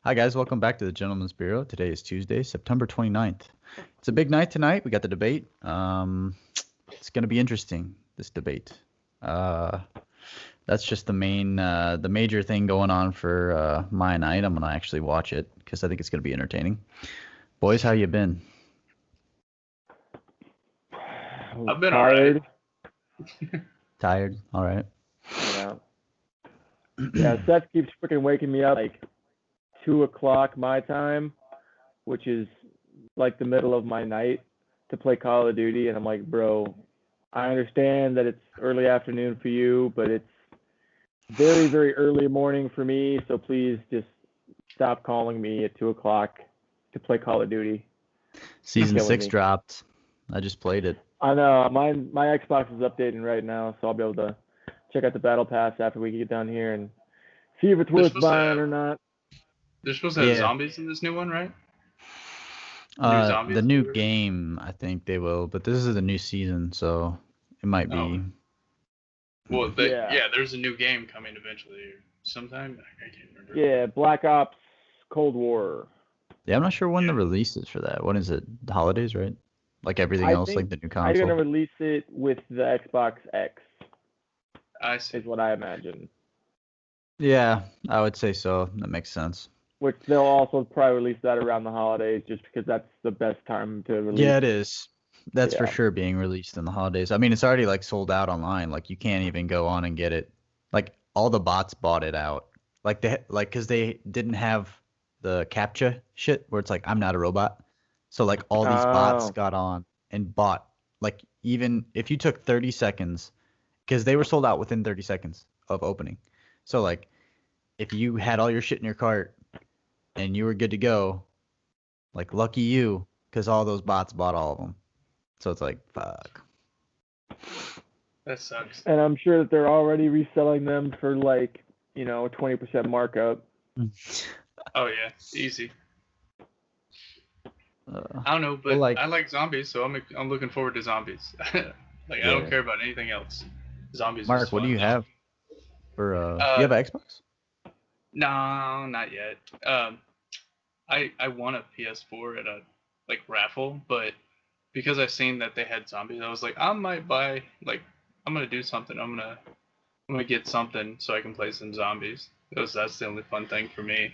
Hi, guys. Welcome back to the Gentleman's Bureau. Today is Tuesday, September 29th. It's a big night tonight. We got the debate. It's going to be interesting, this debate. That's just the major thing going on for my night. I'm going to actually watch it because I think it's going to be entertaining. Boys, how you been? I've been tired. Tired? All right. Yeah, Seth keeps freaking waking me up like 2 o'clock my time, which is like the middle of my night, to play Call of Duty. And I'm like, bro, I understand that it's early afternoon for you, but it's very, very early morning for me. So please just stop calling me at 2 o'clock to play Call of Duty. Season 6 dropped. I just played it. I know. My Xbox is updating right now, so I'll be able to check out the Battle Pass after we get done here and see if it's worth buying or not. They're supposed to have zombies in this new one, right? The new game, I think they will, but this is the new season, so it might be. Well, there's a new game coming eventually, or sometime. I can't remember. Yeah, Black Ops Cold War. Yeah, I'm not sure when the release is for that. When is it? The holidays, right? Like everything else, like the new console. I'm gonna release it with the Xbox X. I see. Is what I imagine. Yeah, I would say so. That makes sense. Which they'll also probably release that around the holidays, just because that's the best time to release. Yeah, it is. That's for sure being released in the holidays. I mean, it's already like sold out online. Like you can't even go on and get it. Like all the bots bought it out. Because they didn't have the CAPTCHA shit where it's like I'm not a robot. So like all these bots got on and bought. Like even if you took 30 seconds, because they were sold out within 30 seconds of opening. So like if you had all your shit in your cart and you were good to go, like lucky you, because all those bots bought all of them. So it's like, fuck. That sucks. And I'm sure that they're already reselling them for like, 20% markup. Oh yeah, easy. I don't know, but I like zombies, so I'm looking forward to zombies. I don't care about anything else. Zombies. Mark, what do you have for? Do you have an Xbox? No, not yet. I won a PS4 at a raffle, but because I seen that they had zombies, I was like, I might buy. I'm gonna do something. I'm gonna get something so I can play some zombies. Because that's the only fun thing for me.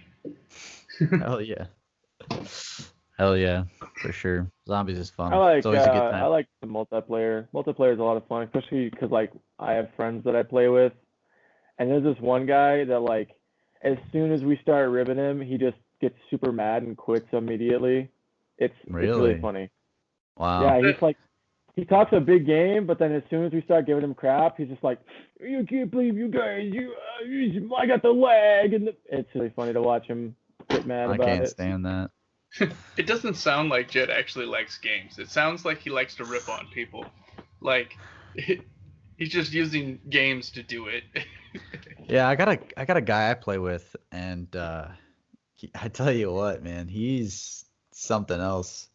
Hell yeah. Hell yeah, for sure. Zombies is fun. It's always a good time. I like the multiplayer. Multiplayer is a lot of fun, especially because I have friends that I play with, and there's this one guy that as soon as we start ribbing him, he just gets super mad and quits immediately. It's really funny. Wow. Yeah, he talks a big game, but then as soon as we start giving him crap, he's just like, "You can't believe you guys, I got the lag," and it's really funny to watch him get mad about it. I can't stand that. It doesn't sound like Jet actually likes games. It sounds like he likes to rip on people. He's just using games to do it. Yeah, I got a guy I play with, and I tell you what, man, he's something else.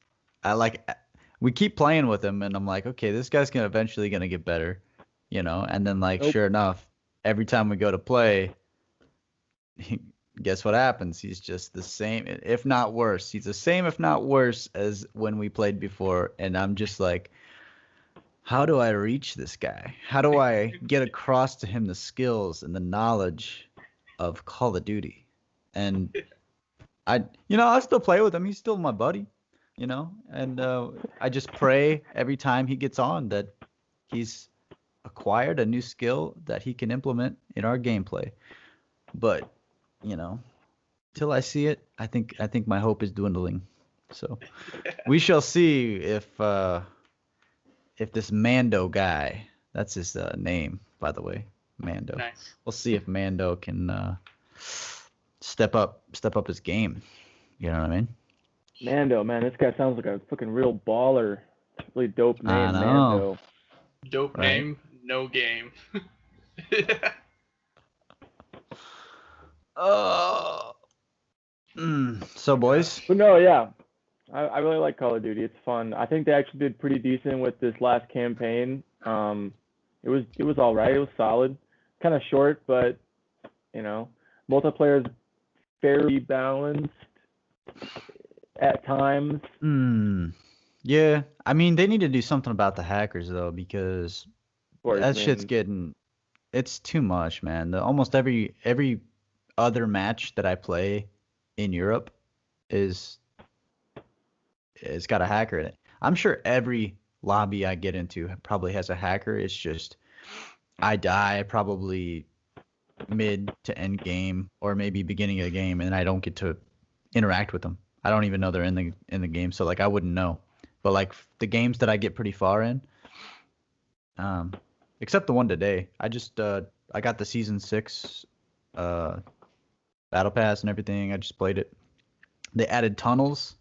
We keep playing with him, and I'm like, okay, this guy's eventually gonna get better, And then sure enough, every time we go to play, guess what happens? He's just the same, if not worse. He's the same, if not worse, as when we played before. And I'm just like, how do I reach this guy? How do I get across to him the skills and the knowledge of Call of Duty? And I still play with him. He's still my buddy, And I just pray every time he gets on that he's acquired a new skill that he can implement in our gameplay. But till I see it, I think my hope is dwindling. So we shall see if this Mando guy, that's his name, by the way, Mando. Nice. We'll see if Mando can step up his game. You know what I mean? Mando, man, this guy sounds like a fucking real baller. Really dope name, I know. Mando. Dope name, no game. So boys. But no, yeah, I really like Call of Duty. It's fun. I think they actually did pretty decent with this last campaign. It was all right. It was solid. Kind of short, but multiplayer is fairly balanced at times. Yeah, I mean they need to do something about the hackers though, because Of course, that I shit's mean, getting it's too much, man. Almost every other match that I play in Europe is it's got a hacker in it. I'm sure every lobby I get into probably has a hacker. It's just I die probably mid to end game or maybe beginning of the game, and I don't get to interact with them. I don't even know they're in the game, so like I wouldn't know. But like the games that I get pretty far in, um, except the one today, I got the season 6 battle pass and everything. I just played it. They added tunnels,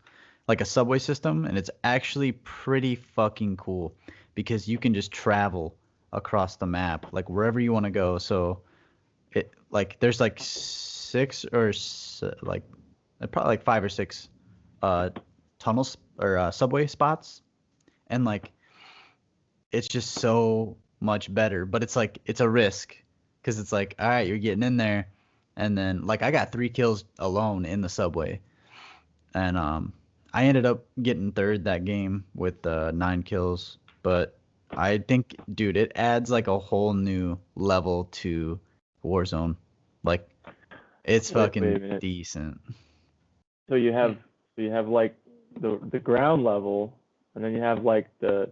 like a subway system, and it's actually pretty fucking cool because you can just travel across the map, like wherever you want to go. So it like there's like like probably like 5 or 6 tunnels or subway spots, and like it's just so much better. But it's like it's a risk because it's like all right, you're getting in there, and then like I got 3 kills alone in the subway, and I ended up getting third that game with 9 kills. But I think, dude, it adds like a whole new level to Warzone. Like it's wait a fucking minute. decent. So you have like the ground level, and then you have like the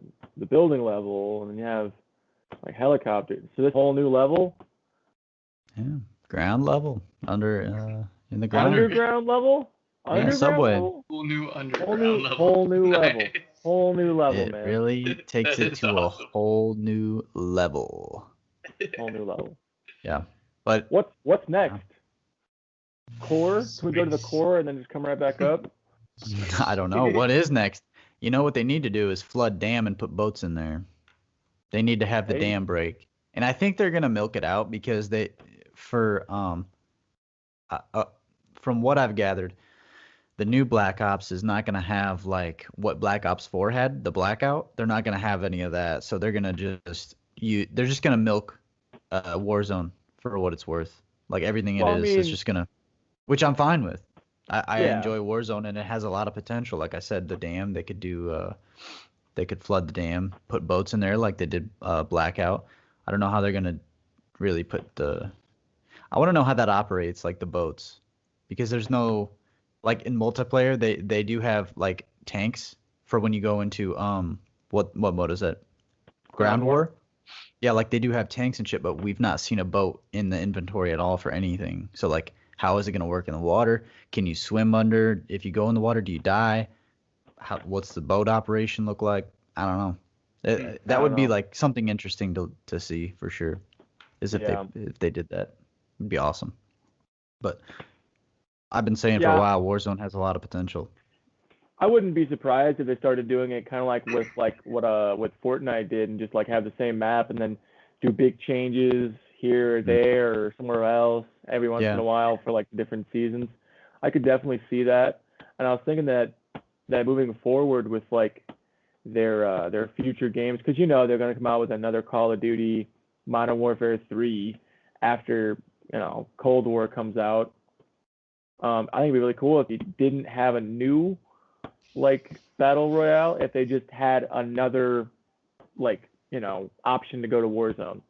building level, and then you have like helicopters. So this whole new level, Yeah, ground level in the ground. underground level, Yeah, underground subway. level, Whole new underground level. whole new level, Nice. whole new level, It man, really takes That it is to awesome. a whole new level. whole new level. Yeah, but What's next? Core? Can we go to the core and then just come right back up? I don't know what is next. You know what they need to do is flood dam and put boats in there. They need to have the Hey. dam break, and I think they're gonna milk it out because from what I've gathered, the new Black Ops is not gonna have like what Black Ops 4 had, the blackout. They're not gonna have any of that, so they're just gonna milk Warzone for what it's worth. Like everything Well, I it's mean, just gonna, which I'm fine with. I yeah. enjoy Warzone and it has a lot of potential. Like I said, the dam they could do. They could flood the dam, put boats in there like they did Blackout. I don't know how they're gonna really put the. I want to know how that operates, like the boats, because there's no, like in multiplayer they do have like tanks for when you go into what mode is it? Ground War? Yeah, like they do have tanks and shit, but we've not seen a boat in the inventory at all for anything. So like, how is it gonna work in the water? Can you swim under? If you go in the water, do you die? What's the boat operation look like? I don't know. That would be like something interesting to see for sure. Is if they did that, it'd be awesome. But I've been saying for a while, Warzone has a lot of potential. I wouldn't be surprised if they started doing it kind of like with like what Fortnite did, and just like have the same map and then do big changes here or there or somewhere else every once in a while for like different seasons. I could definitely see that, and I was thinking that moving forward with like their future games, because you know they're going to come out with another Call of Duty Modern Warfare 3 after Cold War comes out. I think it'd be really cool if you didn't have a new like battle royale, if they just had another like option to go to Warzone.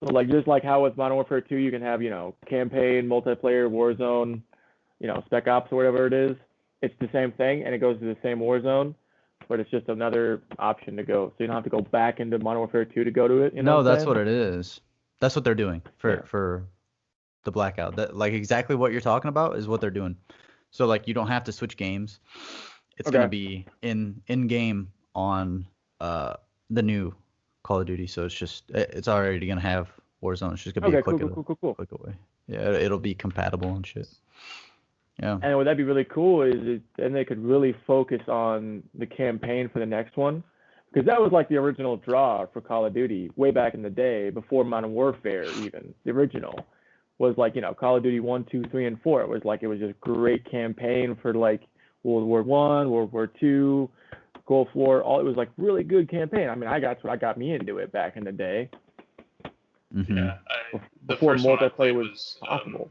So like just like how with Modern Warfare 2 you can have campaign, multiplayer, Warzone, Spec Ops or whatever it is. It's the same thing and it goes to the same Warzone, but it's just another option to go. So you don't have to go back into Modern Warfare 2 to go to it. No, that's what it is. That's what they're doing for the Blackout. That like exactly what you're talking about is what they're doing. So like you don't have to switch games. It's gonna be in game on the new Call of Duty. So it's already gonna have Warzone. It's just gonna be a quick away. Yeah, it'll be compatible and shit. Yeah. And what that'd be really cool is then they could really focus on the campaign for the next one, because that was like the original draw for Call of Duty way back in the day before Modern Warfare. Even the original was like Call of Duty 1, 2, 3, and 4. It was just great campaign for like World War I, World War II, Gulf War. It was like really good campaign. I mean, that's what got me into it back in the day. Mm-hmm. Yeah, before multiplayer was possible.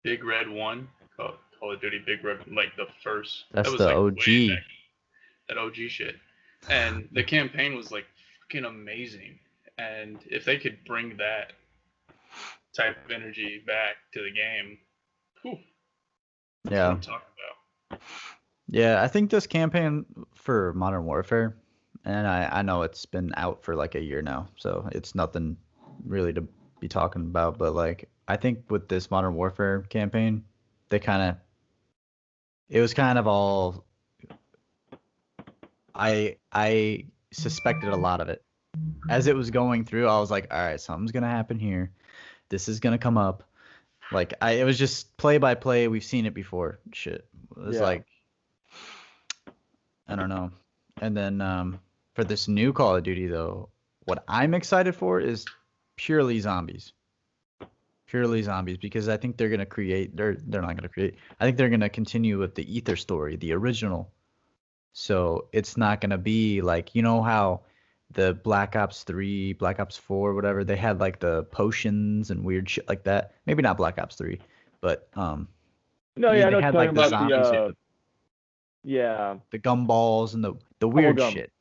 Big Red 1, Call of Duty Big Red, like the first. That's That was the like OG. way back, that OG shit. And the campaign was like fucking amazing. And if they could bring that type of energy back to the game, whew, that's Yeah. what I'm talking about. Yeah, I think this campaign for Modern Warfare, and I know it's been out for like a year now, so it's nothing really to be talking about, but like I think with this Modern Warfare campaign, it was kind of all I suspected a lot of it. As it was going through, I was like, all right, something's gonna happen here. This is gonna come up. Like it was just play by play. We've seen it before. Shit. It was like, I don't know. And then for this new Call of Duty though, what I'm excited for is purely zombies. Purely zombies, because I think they're gonna create. They're not gonna create. I think they're gonna continue with the Ether story, the original. So it's not gonna be like, you know how the Black Ops 3, Black Ops 4, whatever, they had like the potions and weird shit like that. Maybe not Black Ops 3, but No, yeah, I know they what had you're like talking the about zombies, yeah, the gumballs and the weird Bubblegum. shit.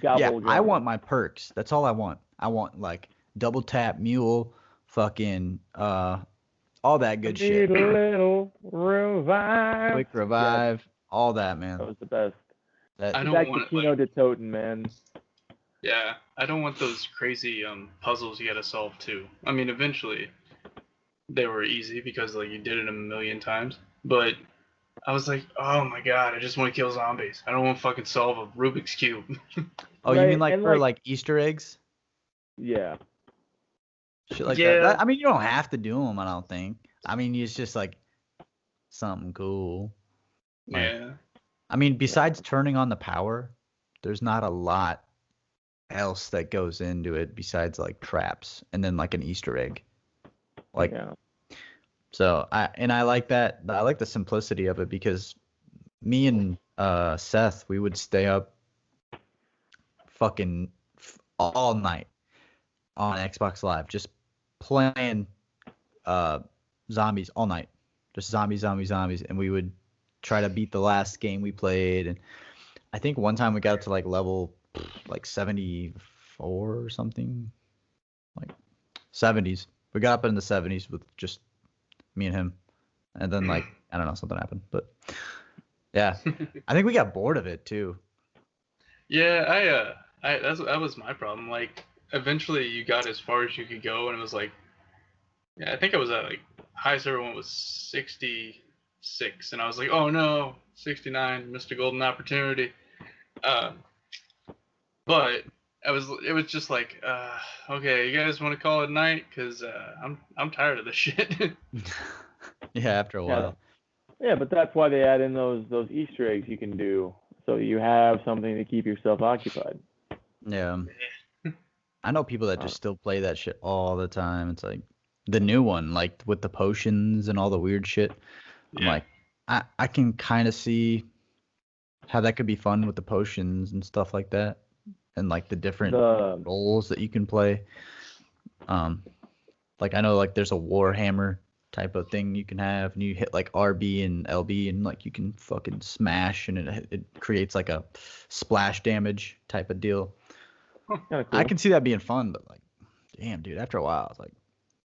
gobble Yeah, gum. I want my perks. That's all I want. I want like double tap mule, fucking all that good shit. Need a little revive. Quick revive, all that, man. That was the best. That I don't Back want to Kino de Toten, man. Yeah, I don't want those crazy puzzles you gotta solve too. I mean, eventually they were easy because like you did it a million times, but I was like, oh my god, I just want to kill zombies. I don't want to fucking solve a Rubik's cube. Oh, you Right, mean like and, for like- like Easter eggs? Yeah. Shit like Yeah. that. I mean, you don't have to do them, I don't think. I mean, it's just like something cool. Like, Yeah. I mean, besides turning on the power, there's not a lot else that goes into it besides like traps and then like an Easter egg. Like, Yeah. so I like that. I like the simplicity of it because me and Seth, we would stay up fucking all night on Xbox Live, just playing zombies all night, just zombies, and we would try to beat the last game we played. And I think one time we got up to like level like 74 or something, like 70s. We got up in the 70s with just me and him, and then like I don't know, something happened, but yeah, I think we got bored of it too. Yeah, that was my problem. Like, eventually you got as far as you could go, and it was like, yeah, I think I was at like highest ever went was 66, and I was like, oh no, 69, missed a golden opportunity. But it was just like, okay, you guys want to call it night? Cause I'm tired of this shit. Yeah, after a while. Yeah, but that's why they add in those Easter eggs you can do, so you have something to keep yourself occupied. Yeah. I know people that just still play that shit all the time. It's like the new one, like with the potions and all the weird shit. I'm like, I can kind of see how that could be fun with the potions and stuff like that, and like the different roles that you can play. Like I know like there's a Warhammer type of thing you can have, and you hit like RB and LB, and like you can fucking smash, and it creates like a splash damage type of deal. Cool. I can see that being fun, but like, damn, dude, after a while, I was like,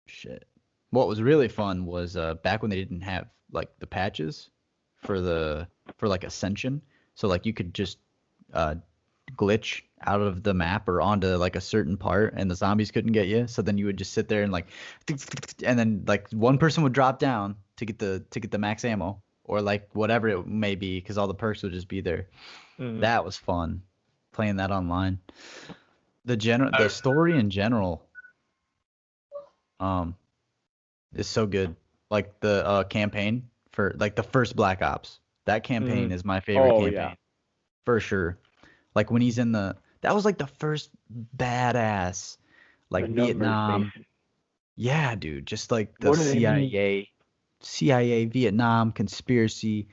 shit. What was really fun was back when they didn't have like the patches for like Ascension, so like you could just glitch out of the map or onto like a certain part, and the zombies couldn't get you. So then you would just sit there and like, and then like one person would drop down to get the max ammo or like whatever it may be, because all the perks would just be there. Mhm. That was fun, playing that online. The story in general is so good. Like the campaign for like the first Black Ops, that campaign is my favorite campaign. Yeah. For sure. Like when he's in that was like the first badass like The numbers Vietnam. station. Yeah, dude, just like the What do they mean? CIA Vietnam conspiracy.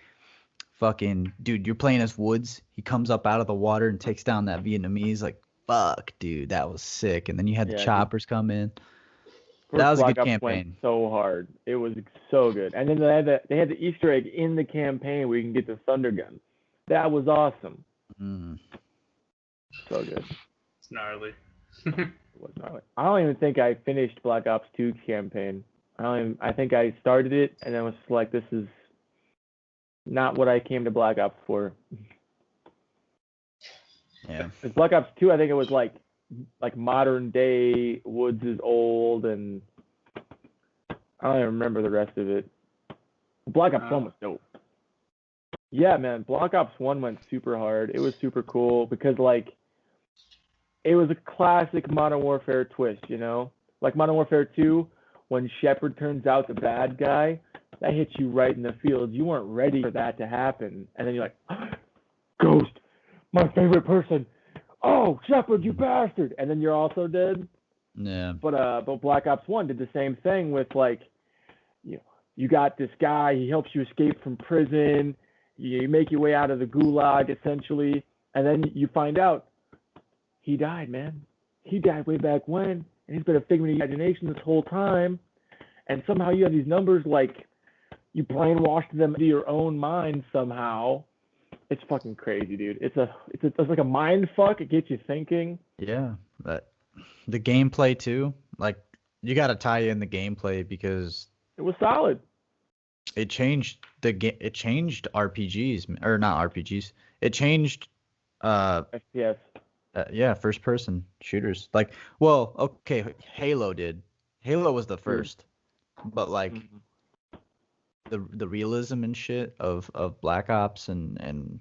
Fucking dude, you're playing as Woods. He comes up out of the water and takes down that Vietnamese. Like, fuck, dude, that was sick. And then you had the Yeah, dude. choppers come in. That First was a good Black Ops went campaign. so hard. It was so good. And then they had the Easter egg in the campaign where you can get the Thunder Gun. That was awesome. Mm. So good. It's gnarly. It was gnarly. I don't even think I finished Black Ops 2 campaign. I think I started it and then was just like, this is not what I came to Black Ops for. Yeah. Because Black Ops 2, I think it was like modern day, Woods is old, and I don't even remember the rest of it. Black Ops 1 was dope. Yeah, man, Black Ops 1 went super hard. It was super cool because, like, it was a classic Modern Warfare twist, you know? Like Modern Warfare 2, when Shepard turns out the bad guy, that hits you right in the field. You weren't ready for that to happen. And then you're like, Ghost, my favorite person. Oh, Shepard, you bastard. And then you're also dead. Yeah. But Black Ops 1 did the same thing with, like, you got this guy, he helps you escape from prison, you make your way out of the gulag, essentially, and then you find out he died, man. He died way back when, and he's been a figment of imagination this whole time, and somehow you have these numbers, like, you brainwashed them into your own mind somehow. It's fucking crazy, dude. It's like a mind fuck. It gets you thinking. Yeah. But the gameplay too, like, you got to tie in the gameplay because it was solid. It changed the game. It changed RPGs, or not RPGs. It changed FPS. Yeah, first person shooters. Like, well, okay, Halo did. Halo was the first. But like the realism and shit of Black Ops and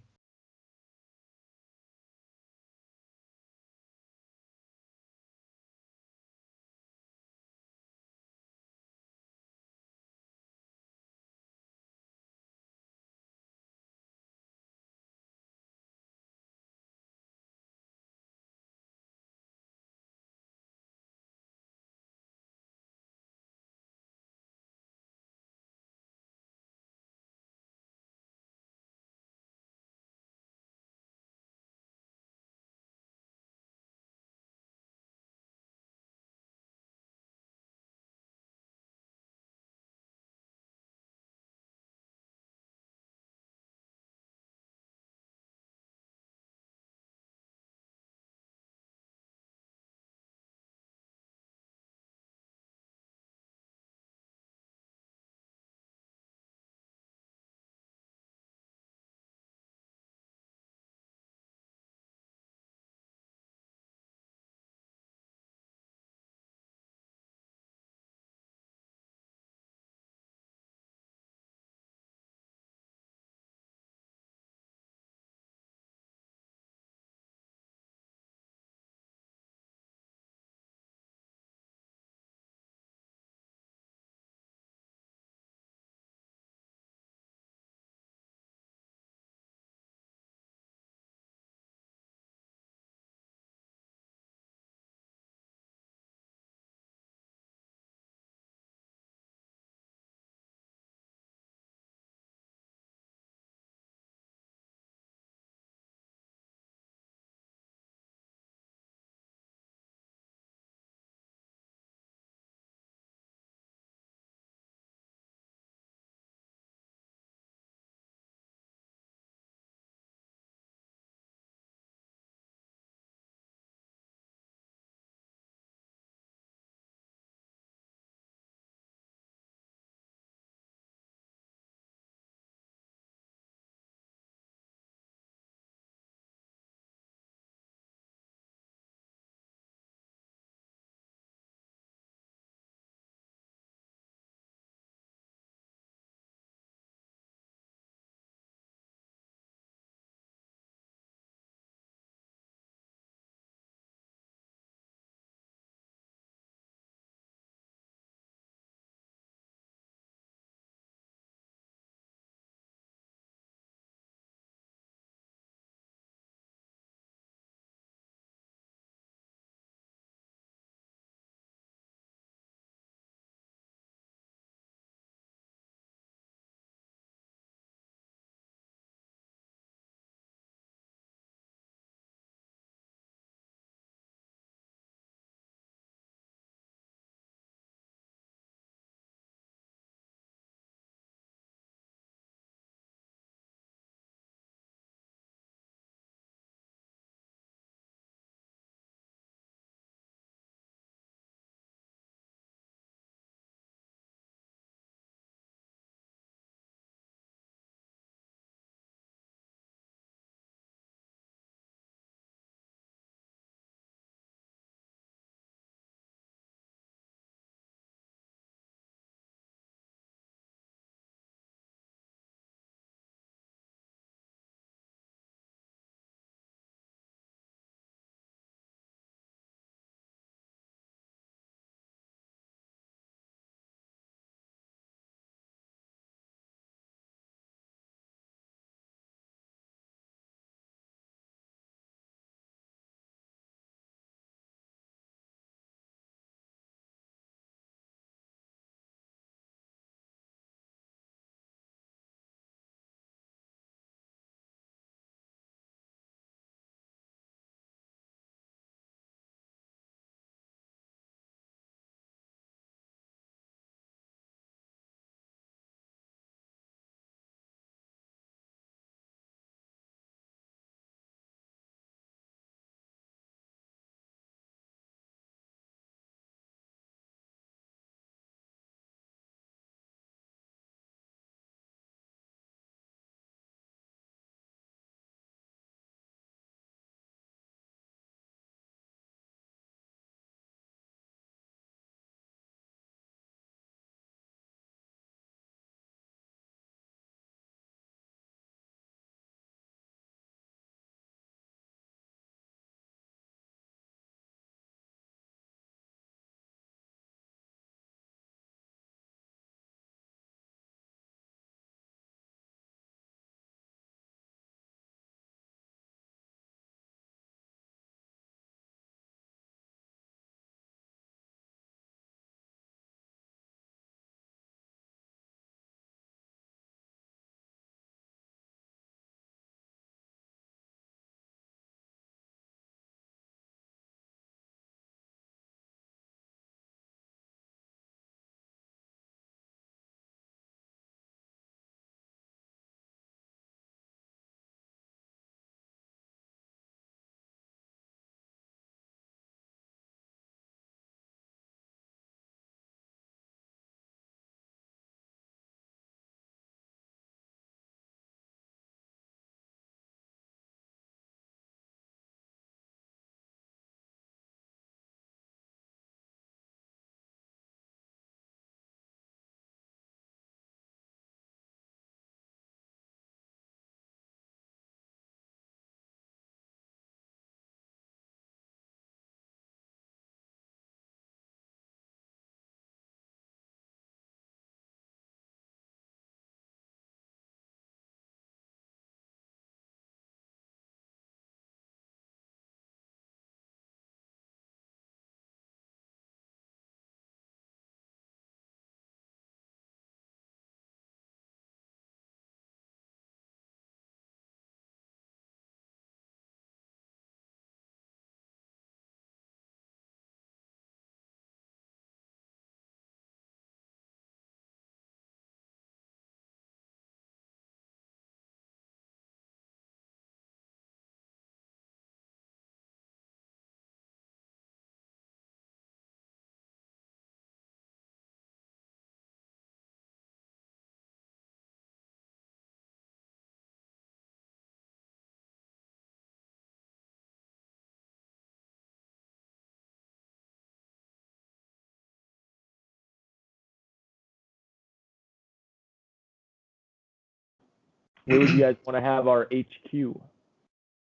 Where would you guys want to have our HQ?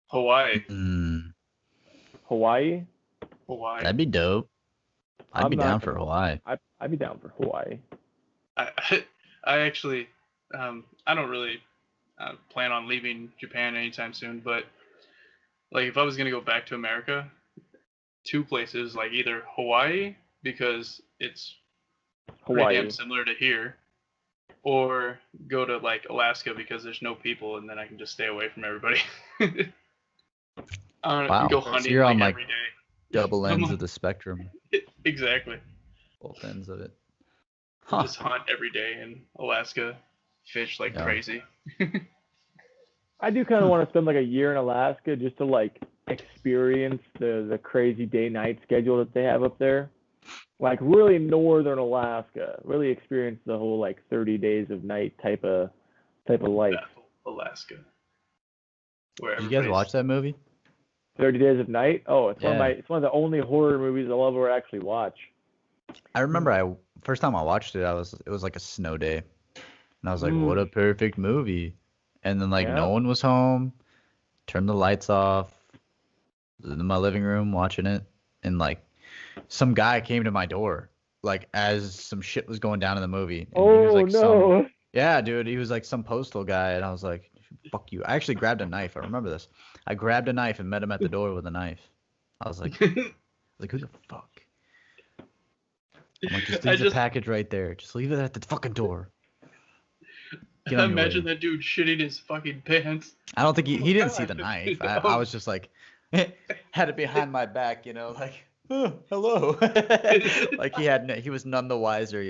Hawaii. Hawaii? Hawaii. That'd be dope. I'd be down for Hawaii. I'd be down for Hawaii. I actually, I don't really plan on leaving Japan anytime soon, but like if I was gonna go back to America, 2 places, like either Hawaii because it's pretty damn similar to here, or go to like Alaska because there's no people and then I can just stay away from everybody. Wow. Go hunting so you're on like every day. double ends of the spectrum. Exactly. Both ends of it. Just hunt every day in Alaska, fish like crazy. I do kind of want to spend like a year in Alaska just to like experience the crazy day-night schedule that they have up there. Like really northern Alaska, really experience the whole like 30 days of night type of life. Alaska. Did you guys watch that movie? 30 Days of Night? Oh, it's one of the only horror movies I'll ever actually watch. I remember first time I watched it, it was like a snow day. And I was like, what a perfect movie. And then like no one was home. Turned the lights off. Was in my living room watching it, and like some guy came to my door like as some shit was going down in the movie. And he was like no. Yeah, dude, he was like some postal guy, and I was like, fuck you. I actually grabbed a knife. I remember this. I grabbed a knife and met him at the door with a knife. I was like, who the fuck? I'm like, just leave the package right there. Just leave it at the fucking door. Imagine that dude shitting his fucking pants. I don't think he didn't see the knife. I was just like, had it behind my back, like, oh, hello. Like he was none the wiser,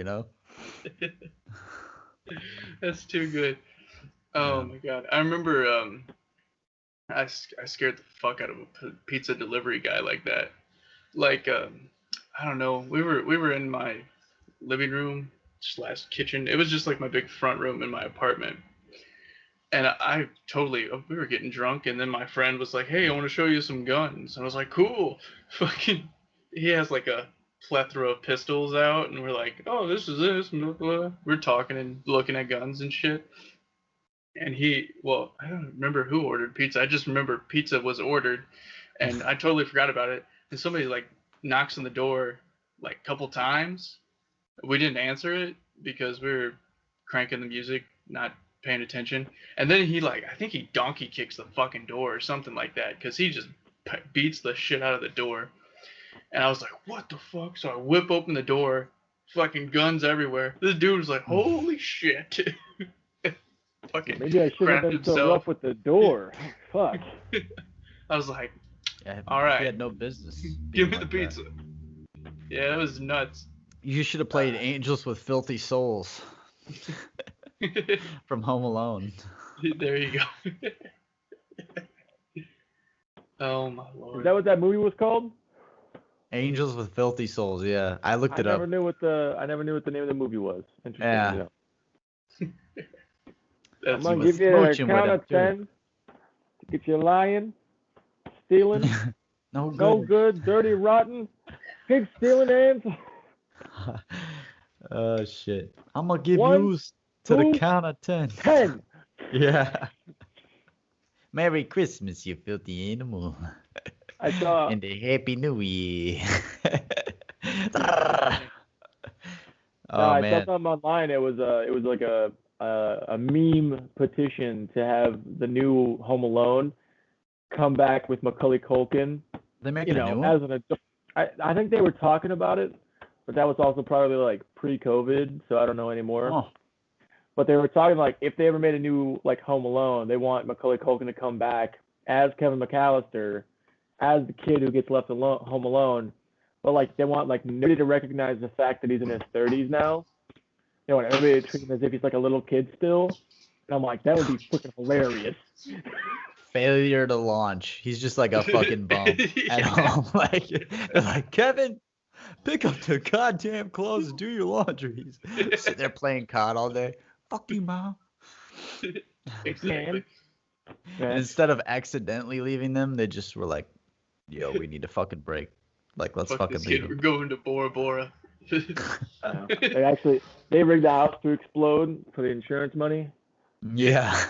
That's too good. Oh my god. I remember I scared the fuck out of a pizza delivery guy like that. Like I don't know. We were in my living room / kitchen. It was just like my big front room in my apartment. And we were getting drunk, and then my friend was like, hey, I want to show you some guns. And I was like, cool. Fucking, he has like a plethora of pistols out, and we're like, oh, this is this. Blah, blah. We're talking and looking at guns and shit. And I don't remember who ordered pizza. I just remember pizza was ordered, and I totally forgot about it. And somebody like knocks on the door like a couple times. We didn't answer it because we were cranking the music, not paying attention. And then I think he donkey kicks the fucking door or something like that, because he just beats the shit out of the door. And I was like, what the fuck? So I whip open the door, fucking guns everywhere. This dude was like, holy shit. Fucking maybe I should have been so rough with the door. Fuck. I was like, all right. He had no business. Give me the pizza. Yeah, it was nuts. You should have played Angels with Filthy Souls from Home Alone. There you go. Oh my lord. Is that what that movie was called? Angels with Filthy Souls. Yeah, I looked it up. I never knew what the name of the movie was. Interesting. Yeah. I'm gonna give you a count of 10 to get you lying, stealing, no good, dirty, rotten, pig stealing ants. Oh shit! I'm gonna give you to the count of 10. 10. Yeah. Merry Christmas, you filthy animal. I saw. And a Happy New Year. I saw something online. It was like a meme petition to have the new Home Alone come back with Macaulay Culkin. They making a new one? As an adult. I think they were talking about it, but that was also probably like pre-COVID, so I don't know anymore. Oh. But they were talking like if they ever made a new like Home Alone, they want Macaulay Culkin to come back as Kevin McAllister, as the kid who gets left alone, home alone. But like they want like nobody to recognize the fact that he's in his 30s now. They want everybody to treat him as if he's like a little kid still. And I'm like, that would be freaking hilarious. Failure to launch. He's just like a fucking bum at home. Like, they're like, Kevin, pick up the goddamn clothes and do your laundry. He's sitting there playing COD all day. Fuck you, Mom. Exactly. And instead of accidentally leaving them, they just were like, yo, we need a fucking break. Like, let's fucking leave them. We're going to Bora Bora. They rigged the house to explode for the insurance money. Yeah.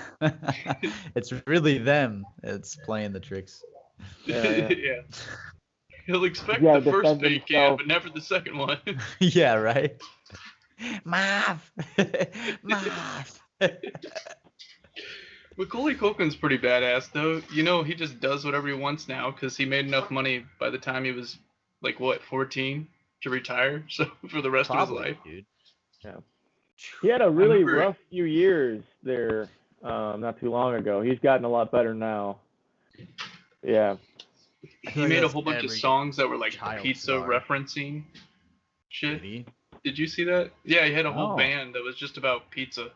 It's really them. It's playing the tricks. Yeah. Yeah. He'll expect Yeah, the first defend fake can, himself. but never the second one. Yeah, right? Math! Math! Macaulay Culkin's pretty badass, though. You know, he just does whatever he wants now because he made enough money by the time he was, like, what, 14 to retire? So, for the rest of his Probably, life. dude. Yeah. He had a really remember- rough few years there, not too long ago. He's gotten a lot better now. Yeah. He like made a that's whole bunch of every songs that were, like, child pizza star. referencing shit. Did he? Did you see that? Yeah, he had a whole No. band that was just about pizza.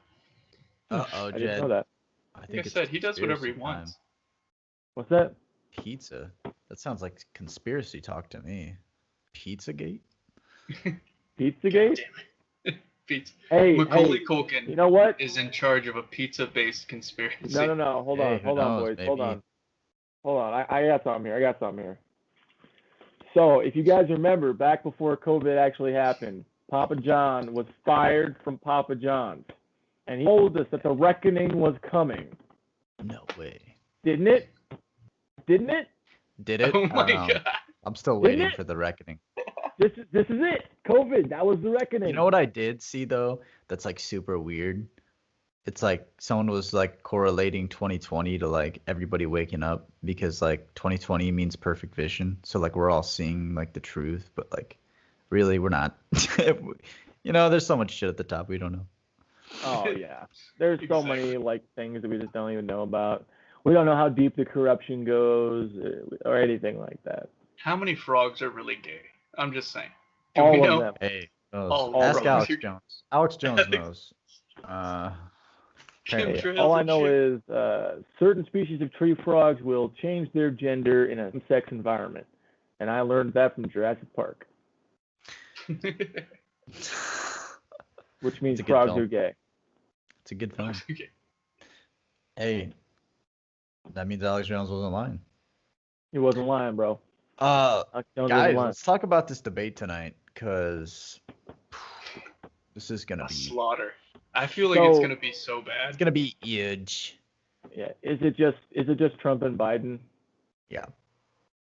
Uh-oh, I didn't know Jed. that. I Like think I it's said, he does whatever he conspiracy wants. time. What's that? Pizza? That sounds like conspiracy talk to me. Pizzagate? Pizzagate? God damn it. Pizza. Hey, Macaulay hey, Culkin you know what? is in charge of a pizza-based conspiracy. No. Hold Hey, on, who hold on, knows, boys. maybe. Hold on. I got something here. So, if you guys remember, back before COVID actually happened, Papa John was fired from Papa John's, and he told us that the reckoning was coming. No way. Didn't it? Didn't it? Did it? Oh I my don't know. god. I'm still Didn't waiting it? for the reckoning. This is it. COVID. That was the reckoning. You know what I did see though? That's like super weird. It's like someone was like correlating 2020 to like everybody waking up because like 2020 means perfect vision. So like we're all seeing like the truth, but like really we're not. You know, there's so much shit at the top we don't know. Oh yeah. There's so Exactly. many like things that we just don't even know about. We don't know how deep the corruption goes or anything like that. How many frogs are really gay? I'm just saying. Do All we of know? them. Hey, All ask frogs Alex are- Jones. Alex Jones knows. Apparently. Chemtrails All I and know shit. is certain species of tree frogs will change their gender in a sex environment, and I learned that from Jurassic Park, which means It's a good frogs film. are gay. It's a good film. Okay. Hey, that means Alex Jones wasn't lying. He wasn't lying, bro. Uh, Alex Jones guys, wasn't lying. let's talk about this debate tonight, cause this is gonna A be slaughter. I feel like it's So- gonna be so bad. it's gonna be huge. Yeah. Is it just Trump and Biden? Yeah.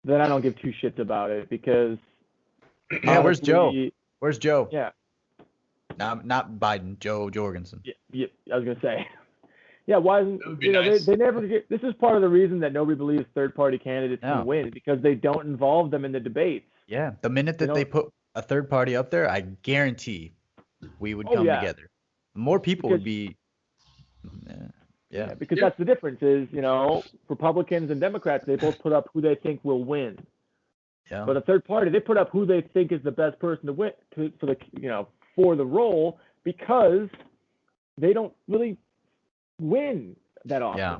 Then I don't give two shits about it because Yeah, where's Joe? honestly, Where's Joe? Yeah. Not Biden. Joe Jorgensen. Yeah, I was gonna say. Yeah, why isn't That would be nice. they never get, this is part of the reason that nobody believes third party candidates Yeah. can win because they don't involve them in the debates. Yeah. The minute They that they don't- put a third party up there, I guarantee we would Oh, come yeah. together. More people would Because- be. Yeah. Because Yeah. that's the difference is, Republicans and Democrats, they both put up who they think will win. Yeah. But a third party, they put up who they think is the best person to win for the role because they don't really win that often. Yeah.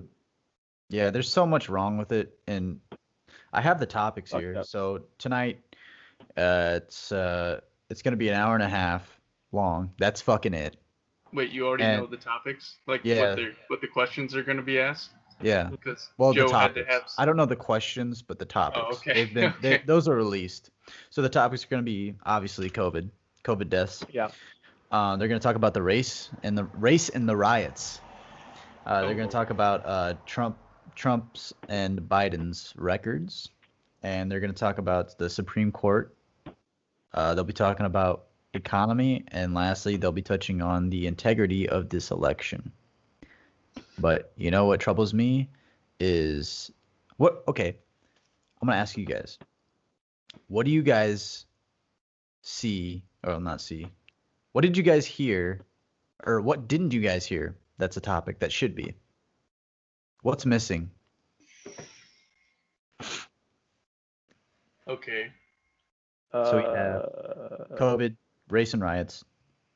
Yeah, there's so much wrong with it, and I have the topics Fucked here. up. So tonight, it's gonna be an hour and a half long. That's fucking it. Wait, you already And- know the topics? Like Yeah. what the questions are gonna be asked? Yeah. Because Well, Joe the had to topics. have. I don't know the questions, but the topics. okay. They've been Okay. those are released. So the topics are gonna be obviously COVID deaths. Yeah. They're gonna talk about the race and the riots. They're gonna talk about Trump's and Biden's records, and they're gonna talk about the Supreme Court. They'll be talking about economy, and lastly, they'll be touching on the integrity of this election. But you know what troubles me is what? Okay, I'm gonna ask you guys. What do you guys see, or not see? What did you guys hear, or what didn't you guys hear? That's a topic that should be. What's missing? Okay. So we have COVID, race and riots,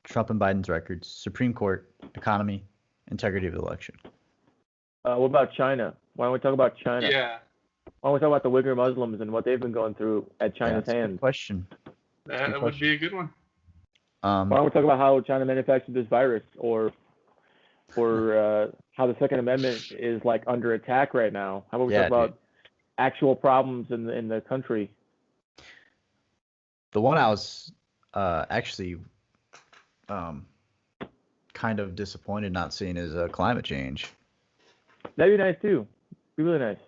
Trump and Biden's records, Supreme Court, economy, integrity of the election. What about China? Why don't we talk about China? Yeah. Why don't we talk about the Uyghur Muslims and what they've been going through at China's That's a good hands? question. That Good would be a good one. Why don't we talk about how China manufactured this virus, or how the Second Amendment is like under attack right now? How about we Yeah, talk about actual problems in the country? The one I was actually kind kind of disappointed not seeing is climate change. That'd be nice too. Be really nice.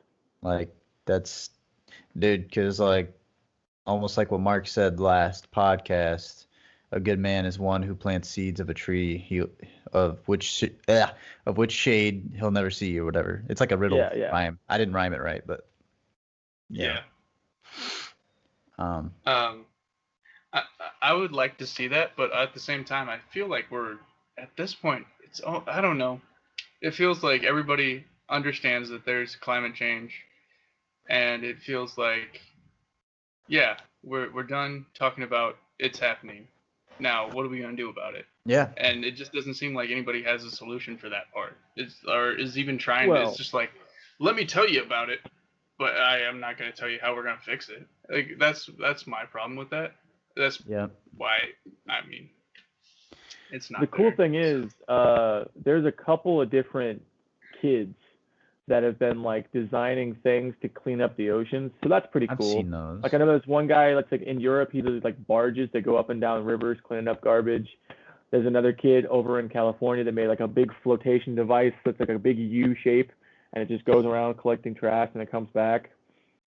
Like that's, dude, because like almost like what Mark said last podcast, a good man is one who plants seeds of a tree of which shade he'll never see or whatever. It's like a riddle rhyme. I didn't rhyme it right, but yeah. I would like to see that, but at the same time, I feel like we're at this point. I don't know. It feels like everybody understands that there's climate change, and it feels like, yeah, we're done talking about it's happening. Now, what are we gonna do about it? Yeah. And it just doesn't seem like anybody has a solution for that part. Or is even trying. It's just like, let me tell you about it, but I am not gonna tell you how we're gonna fix it. Like that's my problem with that. That's why, I mean, it's not. The cool thing is, there's a couple of different kids that have been like designing things to clean up the oceans. So that's pretty cool. I've seen those. Like I know there's one guy that's like in Europe, he does like barges that go up and down rivers cleaning up garbage. There's another kid over in California that made like a big flotation device that's like a big U shape, and it just goes around collecting trash and it comes back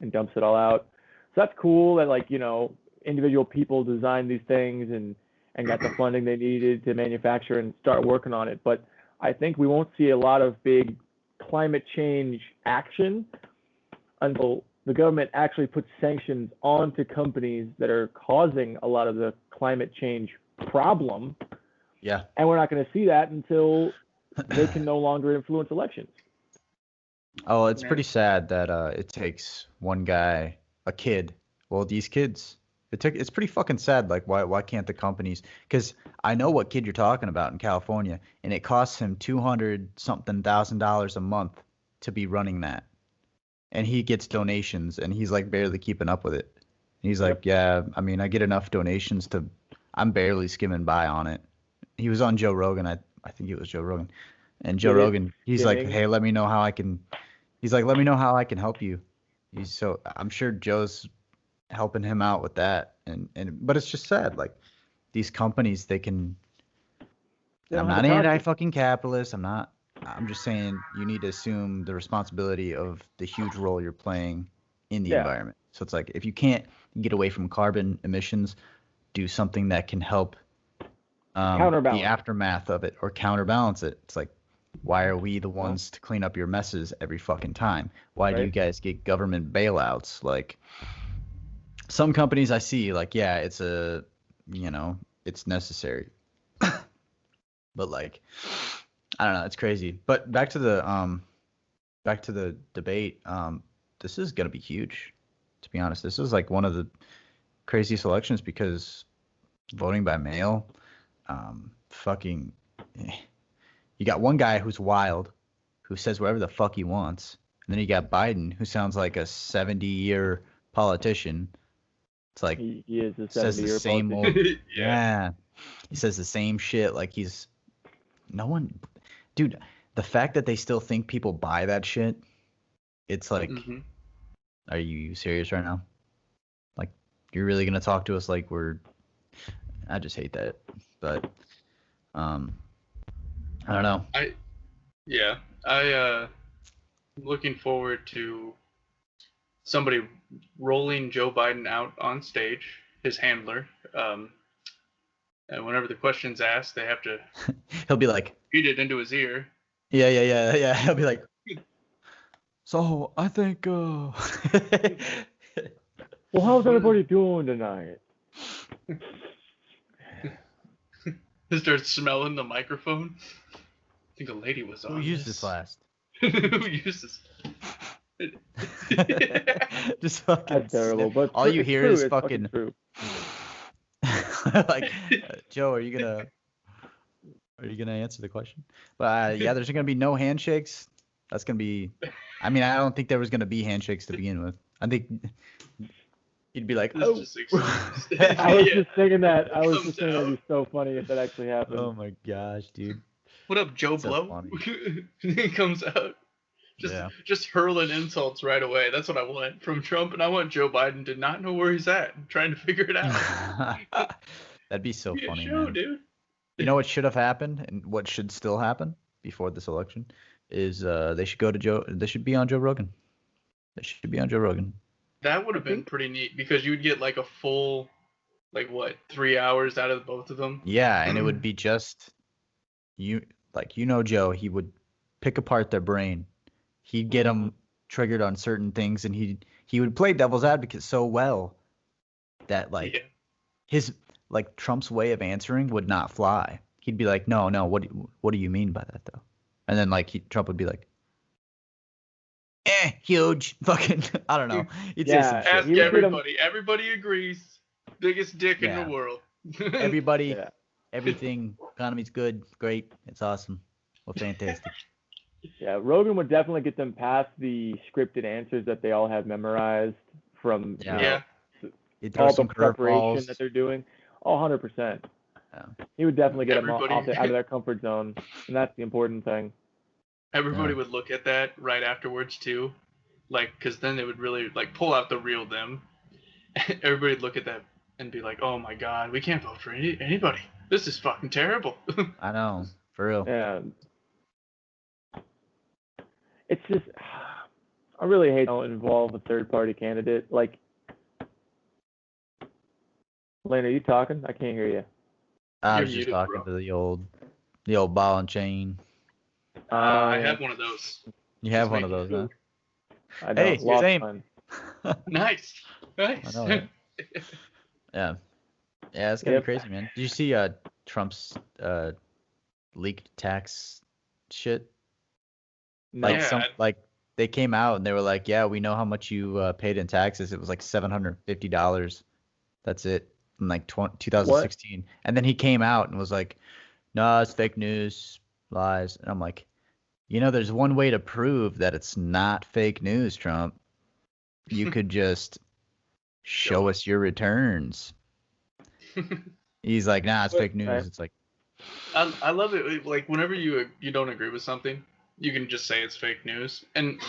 and dumps it all out. So that's cool that like, you know, individual people design these things and got the funding they needed to manufacture and start working on it. But I think we won't see a lot of big climate change action until the government actually puts sanctions onto companies that are causing a lot of the climate change problem. Yeah. And we're not going to see that until they can no longer influence elections. Oh, it's pretty sad that it takes one guy, a kid. Well, these kids, it's pretty fucking sad. Like, why can't the companies? Because I know what kid you're talking about in California, and it costs him $200-something thousand a month to be running that, and he gets donations, and he's like barely keeping up with it. And he's like, yeah, I mean, I get enough donations to, I'm barely skimming by on it. He was on Joe Rogan. I think it was Joe Rogan, and Joe Rogan, he's like, hey, let me know how I can. He's like, let me know how I can help you. I'm sure Joe's helping him out with that, but it's just sad, like these companies, they can. I'm not anti-fucking capitalist. I'm just saying you need to assume the responsibility of the huge role you're playing in the environment. So it's like, if you can't get away from carbon emissions, do something that can help the aftermath of it or counterbalance it. It's like, why are we the ones to clean up your messes every fucking time? Why do you guys get government bailouts? Like, some companies I see, like, yeah, it's it's necessary. But like, I don't know, it's crazy. But back to the debate, this is gonna be huge, to be honest. This is like one of the craziest elections because voting by mail, you got one guy who's wild, who says whatever the fuck he wants, and then you got Biden, who sounds like a 70-year politician. It's like he is a 70-year says the same old, he says the same shit. Like dude. The fact that they still think people buy that shit, it's like, are you serious right now? Like, you're really gonna talk to us like I just hate that. But I don't know. I'm looking forward to somebody rolling Joe Biden out on stage, his handler, and whenever the question's asked, they have to. He'll be like, feed it into his ear. Yeah. He'll be like, so I think. Well, how's everybody doing tonight? He starts smelling the microphone. I think a lady was on. Who used this last? Who used this? Just fucking. That's terrible, but all you hear is fucking. True. Like, Joe, are you gonna answer the question? But yeah, there's gonna be no handshakes. That's gonna be. I mean, I don't think there was gonna be handshakes to begin with. I think he'd be like, oh. I was just thinking that. I was just thinking it'd be so funny if that actually happened. Oh my gosh, dude. What up, Joe Blow? He comes out. Just hurling insults right away. That's what I want from Trump, and I want Joe Biden to not know where he's at, trying to figure it out. That'd be so funny, show, man. Dude. You know what should have happened and what should still happen before this election is they should go to Joe. They should be on Joe Rogan. They should be on Joe Rogan. That would have been pretty neat because you would get like a full, like what, 3 hours out of both of them. Yeah, and it would be just you, like Joe. He would pick apart their brain. He'd get them triggered on certain things, and he would play devil's advocate so well that his Trump's way of answering would not fly. He'd be like, no, what do you mean by that though? And then Trump would be like, huge, fucking, I don't know. He'd say some shit. Ask everybody. Everybody agrees. Biggest dick in the world. Everybody, everything, economy's good, great, it's awesome. Well, fantastic. Yeah, Rogan would definitely get them past the scripted answers that they all have memorized from all the preparation that they're doing. Oh, 100%. Yeah. He would definitely get them out of their comfort zone, and that's the important thing. Everybody would look at that right afterwards too, because then they would really pull out the real them. Everybody would look at that and be like, "Oh my God, we can't vote for anybody. This is fucking terrible." I know, for real. Yeah. It's just, I really hate to involve a third-party candidate. Like, Lane, are you talking? I can't hear you. I was just talking to the old ball and chain. I have one of those. You have one of those, huh? I know. Hey, same. Nice. I know, right? Yeah, it's gonna be crazy, man. Did you see Trump's leaked tax shit? They came out and they were like, yeah, we know how much you paid in taxes. It was like $750. That's it. In 2016. What? And then he came out and was like, no, it's fake news, lies. And I'm like, there's one way to prove that it's not fake news, Trump. You could just show us your returns. He's like, nah, it's fake news. It's like, I love it. Like, whenever you don't agree with something, you can just say it's fake news. And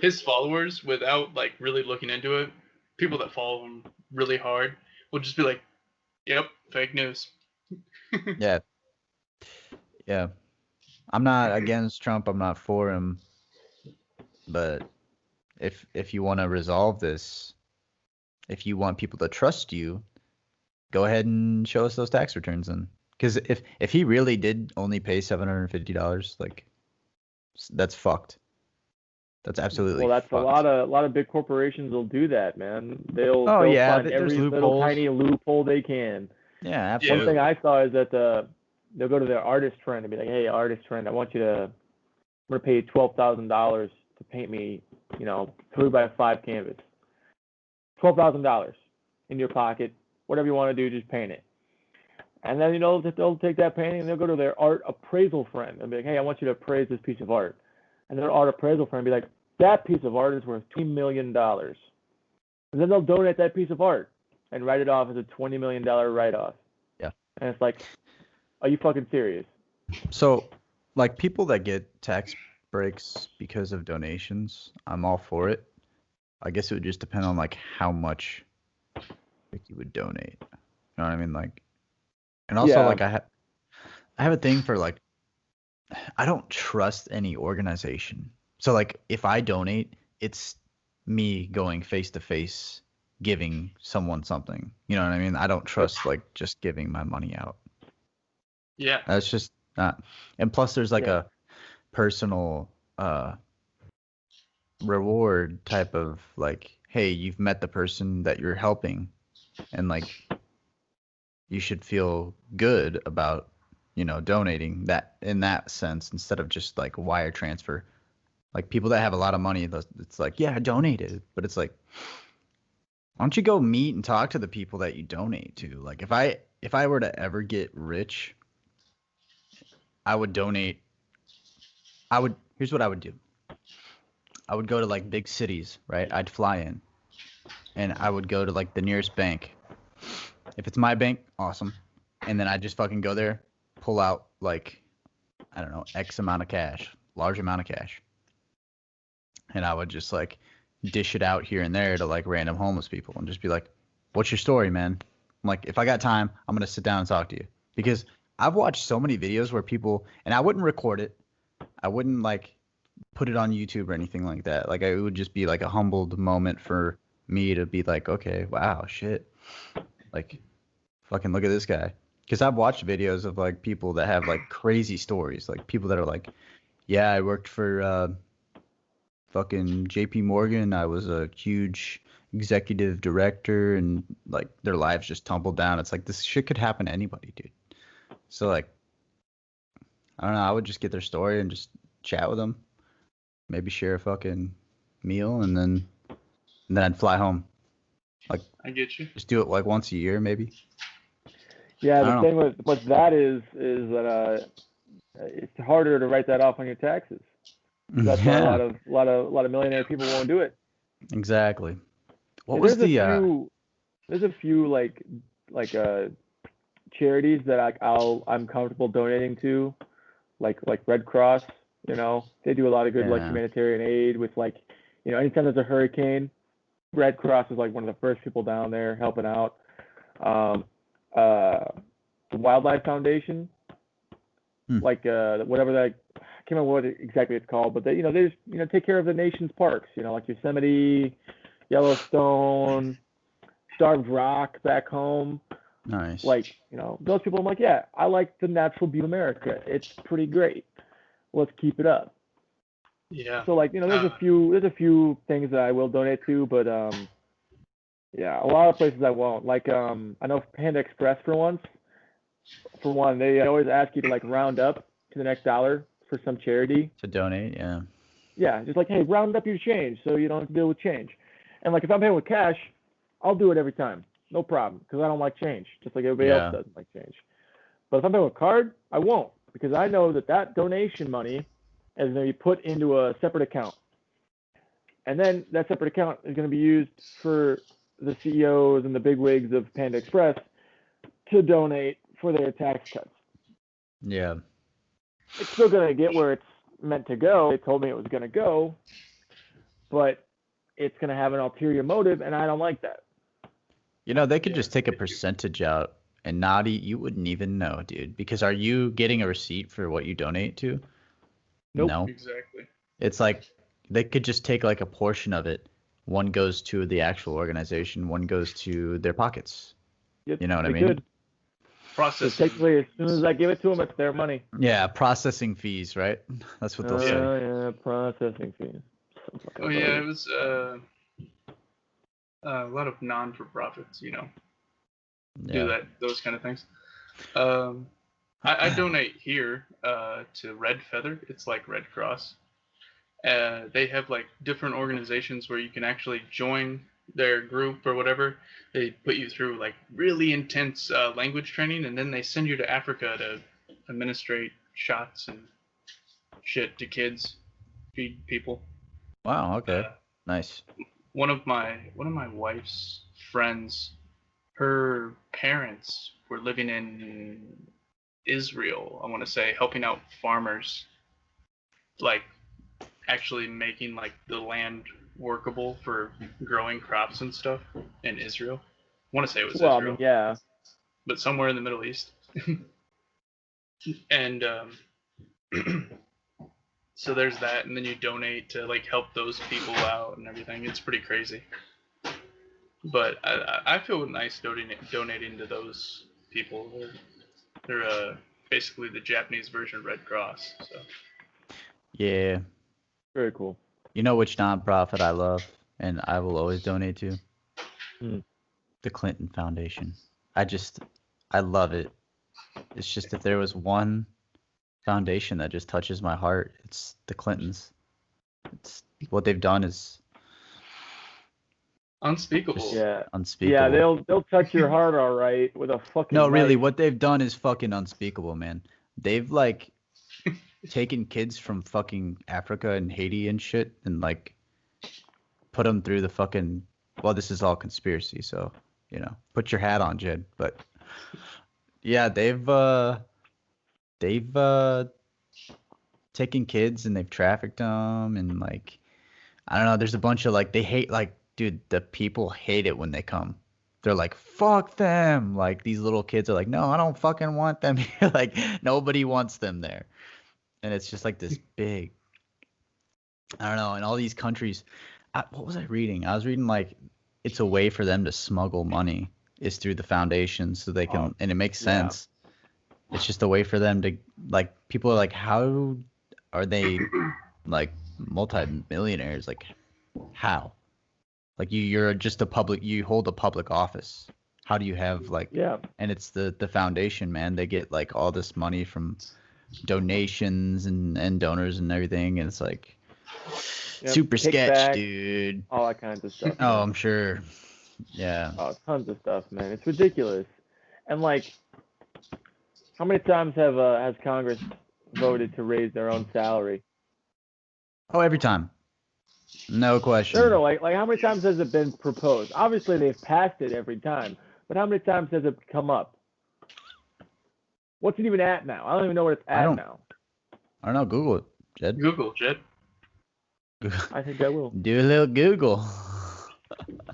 his followers, without really looking into it, people that follow him really hard will just be like, yep, fake news. Yeah. I'm not against Trump. I'm not for him. But if you want to resolve this, if you want people to trust you, go ahead and show us those tax returns then. Because if he really did only pay $750, that's fucked. That's absolutely fucked. A lot of big corporations will do that, man. They'll find every little tiny loophole they can. Yeah, absolutely. One thing I saw is that they'll go to their artist friend and be like, hey, artist friend, I'm going to pay you $12,000 to paint me, 3x5 canvas. $12,000 in your pocket. Whatever you want to do, just paint it. And then, they'll take that painting and they'll go to their art appraisal friend and be like, hey, I want you to appraise this piece of art. And their art appraisal friend will be like, that piece of art is worth $2 million. And then they'll donate that piece of art and write it off as a $20 million write-off. Yeah. And it's like, are you fucking serious? So, people that get tax breaks because of donations, I'm all for it. I guess it would just depend on, how much you would donate. You know what I mean? And also, I have a thing for, I don't trust any organization. So, if I donate, it's me going face-to-face giving someone something. You know what I mean? I don't trust, just giving my money out. Yeah. That's just not. And plus, there's, a personal reward type of, hey, you've met the person that you're helping. And, you should feel good about, donating that in that sense instead of just wire transfer. People that have a lot of money, it's yeah, I donated, but it's why don't you go meet and talk to the people that you donate to? If I were to ever get rich, I would donate. Here's what I would do. I would go to big cities, right? I'd fly in, and I would go to the nearest bank. If it's my bank, awesome. And then I just fucking go there, pull out I don't know, X amount of cash, large amount of cash. And I would just dish it out here and there to random homeless people and just be like, what's your story, man? I'm if I got time, I'm going to sit down and talk to you. Because I've watched so many videos where people, and I wouldn't record it. I wouldn't like put it on YouTube or anything like that. Like it would just be like a humbled moment for me to be like, okay, wow, shit. Like fucking look at this guy. Because I've watched videos of like people that have like crazy stories. Like people that are like, yeah, I worked for fucking JP Morgan. I was a huge executive director, and like their lives just tumbled down. It's like this shit could happen to anybody, dude. So like, I don't know. I would just get their story and just chat with them. Maybe share a fucking meal, and then I'd fly home. Like, I get you. just do it like once a year, maybe. Yeah, I the don't thing with that is that it's harder to write that off on your taxes. That's why a lot of millionaire people won't do it. Exactly. What There's was the there's a few like charities that I'm comfortable donating to, like Red Cross. You know, they do a lot of good like humanitarian aid with like, you know, anytime there's a hurricane, Red Cross is like one of the first people down there helping out. The Wildlife Foundation, like whatever that, I can't remember what exactly it's called, but they just take care of the nation's parks, you know, like Yosemite, Yellowstone, Starved Rock back home. Nice. Like, you know, those people, I'm like, yeah, I like the natural beauty of America. It's pretty great. Let's keep it up. Yeah. So like, you know, there's a few things that I will donate to, but yeah, a lot of places I won't. Like I know Panda Express for one, they always ask you to like round up to the next dollar for some charity. To donate, yeah. Yeah, just like, hey, round up your change so you don't have to deal with change. And like if I'm paying with cash, I'll do it every time. No problem, because I don't like change, just like everybody else doesn't like change. But if I'm paying with card, I won't, because I know that donation money is going to be put into a separate account. And then that separate account is going to be used for the CEOs and the bigwigs of Panda Express to donate for their tax cuts. Yeah. It's still going to get where it's meant to go. They told me it was going to go, but it's going to have an ulterior motive, and I don't like that. You know, they could just take a percentage out and you wouldn't even know, dude. Because are you getting a receipt for what you donate to? Nope. No. Exactly. It's like they could just take like a portion of it. One goes to the actual organization, one goes to their pockets. Yep, you know what I mean? Processing. So technically, as soon as I give it to them, it's their money. Yeah, processing fees, right? That's what they'll say. Yeah, processing fees. Oh yeah, it was a lot of non-for-profits, you know, do those kind of things. I donate here to Red Feather. It's like Red Cross. They have like different organizations where you can actually join their group or whatever. They put you through like really intense language training, and then they send you to Africa to administrate shots and shit to kids, feed people. Wow. Okay. Nice. One of my wife's friends, her parents were living in Israel, I want to say, helping out farmers, like actually making like the land workable for growing crops and stuff in Israel. I want to say it was Israel. I mean, yeah. But somewhere in the Middle East. And so there's that, and then you donate to like help those people out and everything. It's pretty crazy. But I feel nice donating to those people. They're basically the Japanese version of Red Cross. So. Yeah. Very cool. You know which nonprofit I love and I will always donate to? The Clinton Foundation. I love it. It's just if there was one foundation that just touches my heart, it's the Clintons. It's what they've done is unspeakable. Yeah. Unspeakable. Yeah, they'll touch your heart all right with a fucking No, really, knife. what they've done is fucking unspeakable, man. They've like taken kids from fucking Africa and Haiti and shit and like put them through the fucking, well, this is all conspiracy, so, you know, put your hat on, Jed. But yeah, they've taken kids and they've trafficked them, and like, I don't know, there's a bunch of like, they hate, like, dude, the people hate it when they come. they're like, fuck them. Like these little kids are like, no, I don't fucking want them here. Like nobody wants them there. And it's just like this big, I don't know, in all these countries. What was I reading? I was reading like it's a way for them to smuggle money is through the foundation so they can, and it makes sense. It's just a way for them to, like, people are like, how are they like multi-millionaires? Like how? Like you're just you hold a public office. How do you have like, and it's the foundation, man. They get like all this money from donations and donors and everything. And it's like super sketch, dude. All that kinds of stuff. Oh, I'm sure. Yeah. Oh, tons of stuff, man. It's ridiculous. And like, how many times has Congress voted to raise their own salary? Oh, every time. No question. No. Like how many times has it been proposed? Obviously, they've passed it every time, but how many times has it come up? What's it even at now? I don't even know what it's at now. I don't know. Google it, Jed. Google, Jed. I think I will. Do a little Google.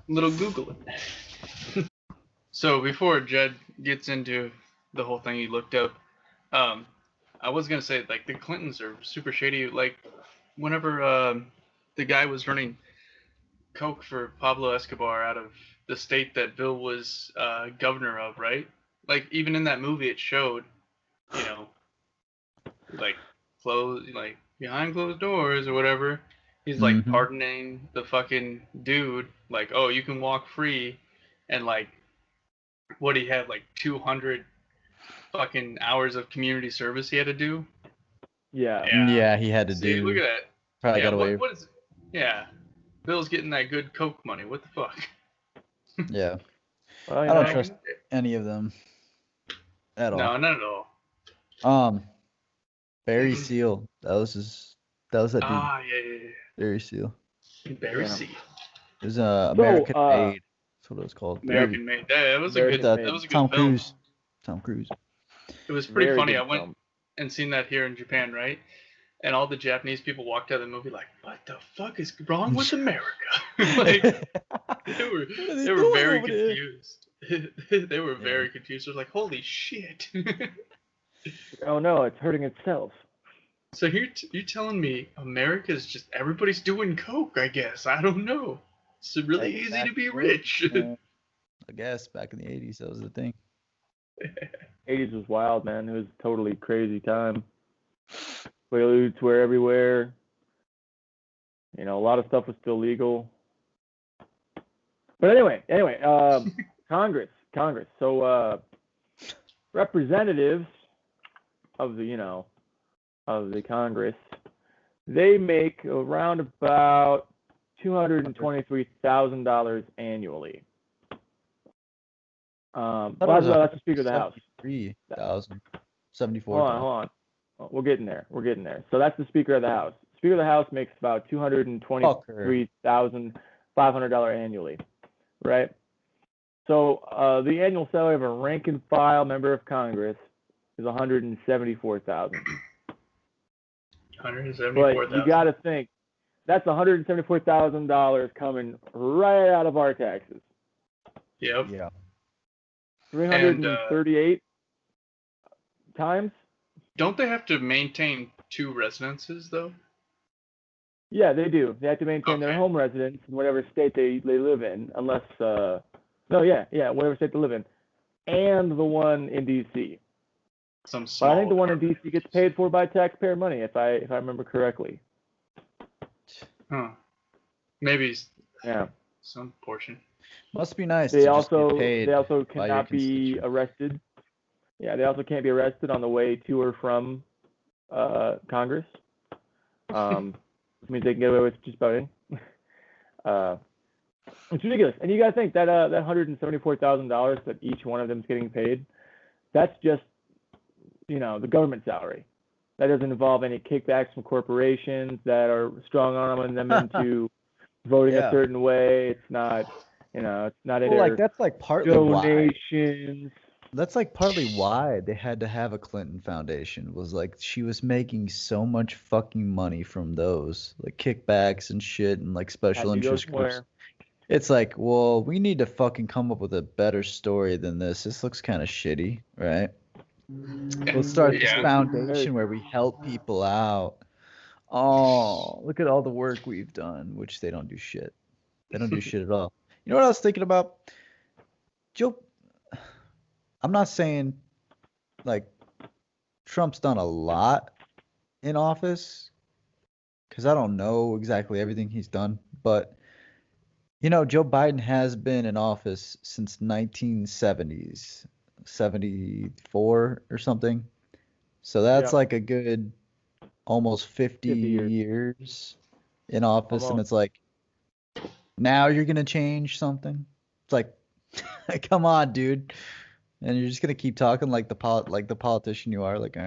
Little Google it. So before Jed gets into the whole thing he looked up, I was gonna say like the Clintons are super shady. Like whenever the guy was running coke for Pablo Escobar out of the state that Bill was governor of, right? Like even in that movie, it showed, you know, like behind closed doors or whatever. He's like pardoning the fucking dude, like, oh, you can walk free, and like, what he had like 200 fucking hours of community service he had to do. Yeah, he had to do. Look at that. Probably got away. What is it? Yeah, Bill's getting that good coke money. What the fuck? Yeah. Well, I don't trust any of them at all. No, not at all. Barry Seal. That was that dude. Ah, yeah. Barry Seal. Barry Seal. It was American Made. That's what it was called. American Made. That was a good Tom film. Cruise. Tom Cruise. It was pretty funny. I went and seen that here in Japan, right? And all the Japanese people walked out of the movie like, "What the fuck is wrong with America?" Like they were very confused. They were very confused. They were like, "Holy shit!" Oh no, it's hurting itself. So you're telling me America's just everybody's doing coke? I guess I don't know. It's really easy to be rich. I guess back in the 80s that was the thing. 80s was wild, man. It was a totally crazy time. Quaaludes were everywhere. You know, a lot of stuff was still legal. But anyway, Congress. So representatives of the Congress, they make around about $223,000 annually. That's the Speaker of the House. 73,000. 74,000. Hold on. We're getting there. So that's the Speaker of the House. Speaker of the House makes about $223,500 annually, right? So the annual salary of a rank and file member of Congress is $174,000. But you got to think that's $174,000 coming right out of our taxes. Yep. Yeah. 338 times. Don't they have to maintain two residences though? Yeah, they do. They have to maintain their home residence in whatever state they live in, unless whatever state they live in, and the one in D.C. But I think the one in D.C. gets paid for by taxpayer money, if I remember correctly. Huh. Maybe. Yeah. Some portion. Must be nice. They also cannot be arrested. Yeah, they also can't be arrested on the way to or from Congress. Which means they can get away with just about anything. It's ridiculous. And you got to think that that $174,000 that each one of them is getting paid, that's just the government salary. That doesn't involve any kickbacks from corporations that are strong arming them into voting a certain way. It's not, it's not that's like partly donations. That's like partly why they had to have a Clinton Foundation, was like she was making so much fucking money from those like kickbacks and shit and like special interest groups. It's like, well, we need to fucking come up with a better story than this. This looks kind of shitty, right? Let's start this Yeah. foundation where we help people out. Oh, look at all the work we've done, which they don't do shit. They don't do shit at all. You know what I was thinking about? Joe, I'm not saying like Trump's done a lot in office because I don't know exactly everything he's done, but Joe Biden has been in office since 1970s, 74 or something. So that's Yep. like a good almost 50 50 years. years in office, and Almost. it's like now you're gonna change something. It's like, come on, dude, and you're just gonna keep talking like the politician you are. Like, all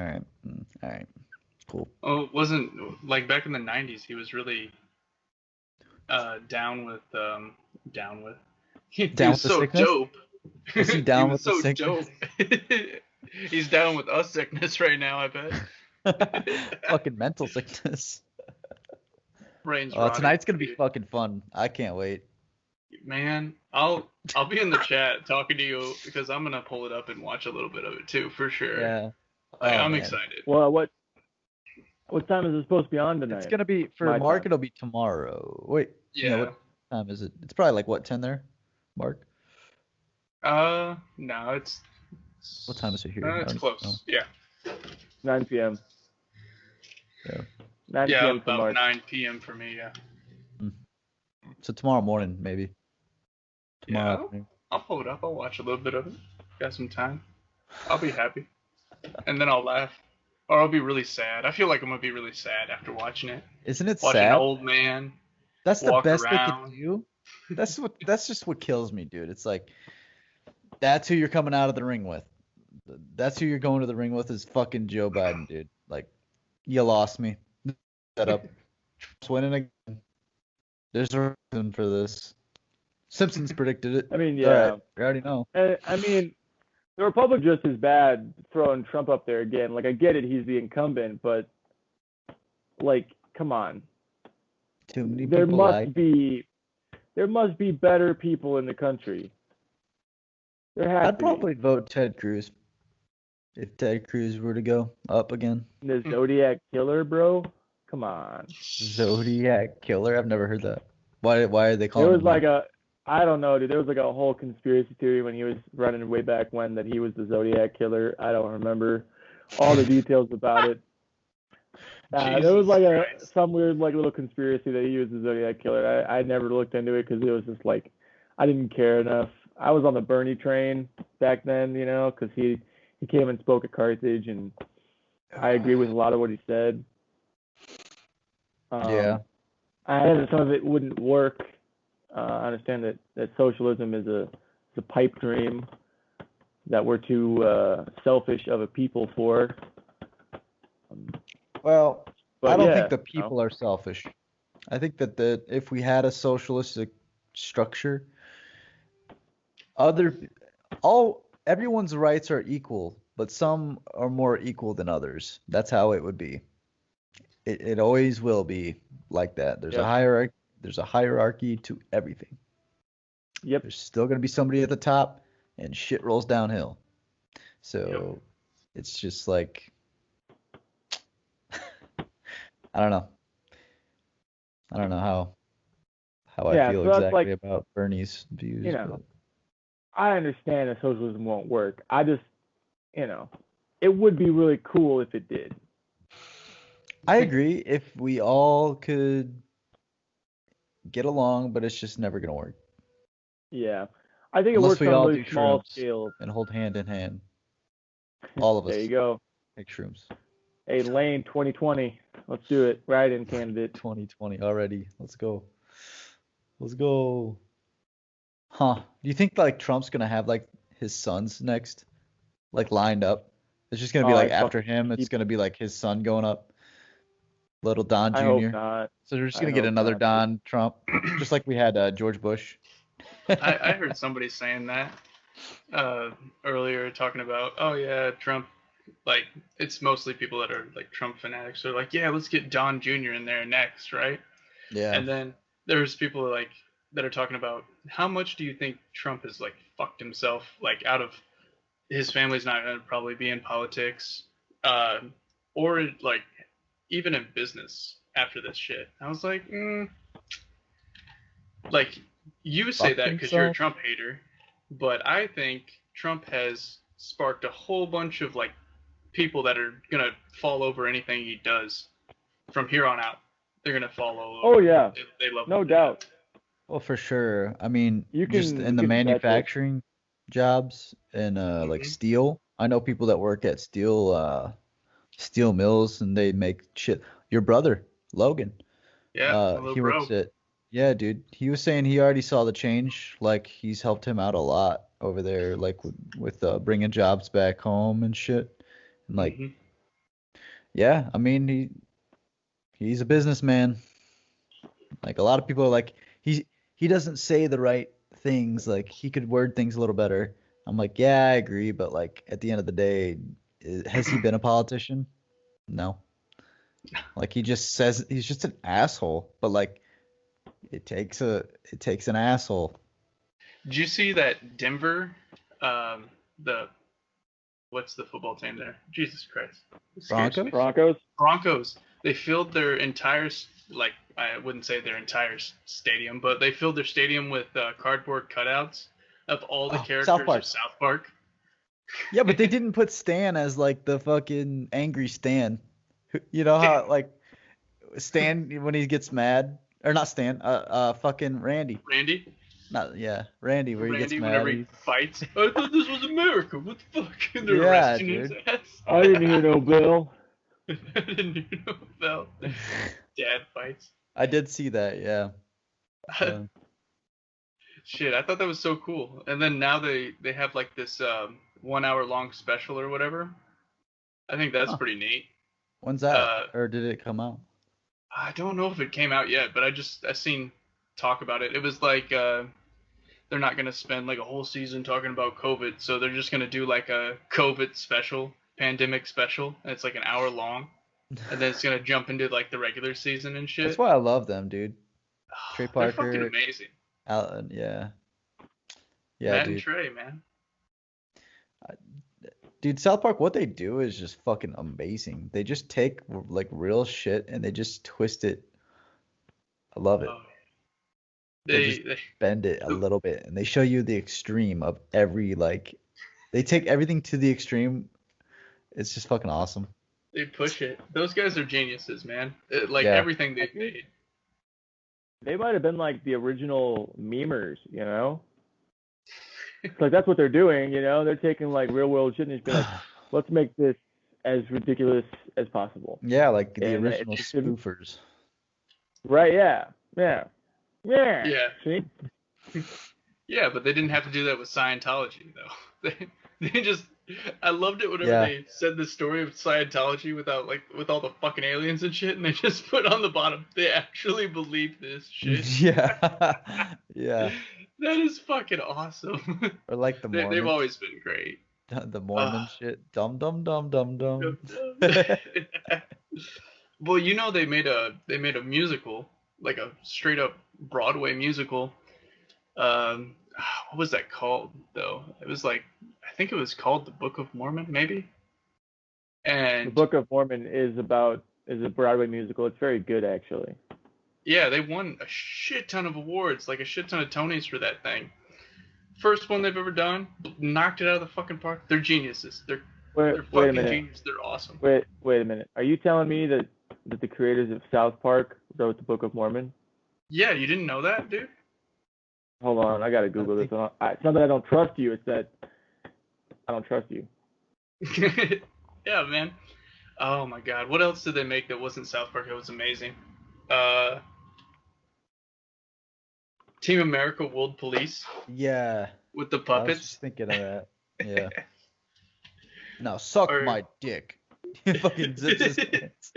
right, cool. Oh, it wasn't like back in the '90s. He was really down with He Down was with the so sickness? dope. Was he He down was with the so sickness? dope. He's down with us sickness right now, I bet. Fucking mental sickness. Brain's rotting. Tonight's gonna be dude. fucking fun. I can't wait. Man, I'll be in the chat talking to you because I'm gonna pull it up and watch a little bit of it too, for sure. Yeah. Like, Oh, I'm man. excited. Well, what time is it supposed to be on tonight? It's gonna be for My Mark. time. It'll be tomorrow. Wait. Yeah. What time is it? It's probably like what 10 there, Mark. No, it's. What time is it here? It's I don't close. know. Yeah. 9 p.m. Yeah. 9 Yeah, p.m. for about March. 9 p.m. for me. Yeah. So tomorrow morning, maybe. Tomorrow Yeah. afternoon. I'll pull it up. I'll watch a little bit of it. Got some time. I'll be happy, and then I'll laugh, or I'll be really sad. I feel like I'm gonna be really sad after watching it. Isn't it Watch an sad? old man That's the walk best they could around. do. That's just what kills me, dude. It's like that's who you're coming out of the ring with. That's who you're going to the ring with is fucking Joe Biden, dude. Like, you lost me. Set up. Trump's winning again. There's a reason for this. Simpsons predicted it. I mean, All yeah. right, we already know. I mean, the Republic just as bad throwing Trump up there again. Like, I get it, he's the incumbent, but like, come on. Too many There people must like. be better people in the country. There has I'd to probably vote Ted Cruz if Ted Cruz were to go up again. be. The Zodiac Killer, bro. Come on. Zodiac Killer. I've never heard that. Why are they There calling was him like that? I don't know, dude. There was like a whole conspiracy theory when he was running way back when that he was the Zodiac Killer. I don't remember all the details about it. There was like some weird like little conspiracy that he was the Zodiac Killer. I never looked into it because it was just like I didn't care enough. I was on the Bernie train back then, because he came and spoke at Carthage, and I agree with a lot of what he said. Yeah. I know that some of it wouldn't work. I understand that socialism is a pipe dream that we're too selfish of a people for. Well, But I don't yeah, think the people are selfish. I think that if we had a socialistic structure, everyone's rights are equal, but some are more equal than others. That's how it would be. It always will be like that. There's a Yep. hierarchy. There's a hierarchy to everything. Yep. There's still gonna be somebody at the top, and shit rolls downhill. So it's just like I don't know. I don't know how I feel so that's exactly like, about Bernie's views. But I understand that socialism won't work. I just, it would be really cool if it did. I agree if we all could get along, but it's just never gonna work. Yeah. I think it Unless works we on all really do small shrooms scales. and hold hand in hand. All of us There you go. take shrooms. Hey, Lane 2020. Let's do it. Write-in candidate. 2020 already. Let's go. Let's go. Huh. Do you think like Trump's gonna have like his sons next? Like lined up? It's just gonna be like after him, it's gonna be like his son going up. Little Don Jr. I hope not. So we're just gonna get another Don Trump, just like we had George Bush. I heard somebody saying that earlier, talking about, oh yeah, Trump. Like, it's mostly people that are like Trump fanatics. They're like, yeah, let's get Don Jr. in there next, right? Yeah. And then there's people like that are talking about how much do you think Trump has like fucked himself, like out of his family's not gonna probably be in politics, uh, or like even in business after this shit. I was like, like you say Fucked that because you're a himself? Trump hater, but I think Trump has sparked a whole bunch of like people that are gonna fall over anything he does from here on out. They're gonna fall all over. Oh yeah, They love no him. doubt. Well, for sure. I mean, You just can in the you can bet it. manufacturing jobs and like Hmm. steel. I know people that work at steel mills and they make shit. Your brother, Logan, Yeah, my little he bro. works at yeah, dude. He was saying he already saw the change. Like he's helped him out a lot over there, like with bringing jobs back home and shit. And like, Hmm. yeah, I mean, he's a businessman. Like a lot of people are like he doesn't say the right things. Like he could word things a little better. I'm like, yeah, I agree, but like at the end of the day, has he been a politician? No. Like he just says he's just an asshole. But like it takes an asshole. Did you see that Denver, the what's the football team there? Jesus Christ, it scares me. Broncos? Broncos. Broncos. They filled their entire like I wouldn't say their entire stadium, but they filled their stadium with cardboard cutouts of all the Oh, South characters of Park. South Park. Yeah, but they didn't put Stan as like the fucking angry Stan. You know Damn, how like Stan when he gets mad, or not Stan, fucking Randy. Randy. Not yeah, Randy where he gets Randy, mad. whenever he fights, I thought this was America. What the fuck? And they're Yeah, arresting his dude. ass. I didn't hear no bill. I didn't even know about dad fights. I did see that, yeah. Uh, Shit, I thought that was so cool. And then now they have like this 1 hour long special or whatever. I think that's huh. pretty neat. When's that? Uh, Or did it come out? I don't know if it came out yet, but I seen talk about it. It was like they're not gonna spend like a whole season talking about COVID, so they're just gonna do like a COVID special, pandemic special, and it's like an hour long, and then it's gonna jump into like the regular season and That's shit. why I love them, dude. Trey They're fucking Parker, amazing. Alan, yeah. Yeah, Matt and dude. Trey, man. Dude, South Park, what they do is just fucking amazing. They just take like real shit and they just twist it. I love it. Oh, They just they bend it a little bit and they show you the extreme of every like they take everything to the extreme. It's just fucking awesome. they push it. Those guys are geniuses, man. Like Yeah. everything I they've think made. they might have been like the original memers, you know? It's like that's what they're doing, you know? They're taking like real world shit and just be like, let's make this as ridiculous as possible. Yeah, like the And original it's just spoofers. right, yeah. Yeah. Yeah. Yeah, See? yeah, but they didn't have to do that with Scientology though. They just I loved it whenever Yeah. they said the story of Scientology without like with all the fucking aliens and shit, and they just put on the bottom they actually believe this shit. Yeah. Yeah. That is fucking awesome. Or like the They've Mormon always been great. the Uh, Mormon shit. Dum dum dum dum dum. well, they made a musical, like a straight up Broadway musical. Um, what was that called though? It was like I think it was called The Book of Mormon, maybe. The And Book of Mormon is a Broadway musical. It's very good actually. yeah, they won a shit ton of awards, like a shit ton of Tonys for that thing. First one they've ever done, knocked it out of the fucking park. They're geniuses. They're Wait a fucking minute. genius. They're awesome. Wait a minute. Are you telling me that the creators of South Park wrote the Book of Mormon? Yeah, you didn't know that, dude? Hold on, I gotta Google this. It's not that I don't trust you. It's that I don't trust you. Yeah, man. Oh my god, what else did they make that wasn't South Park? That was amazing. Uh, Team America World Police Yeah. with the I was puppets. just thinking of that. Yeah. Now suck Or- my dick. He fucking zips his pants.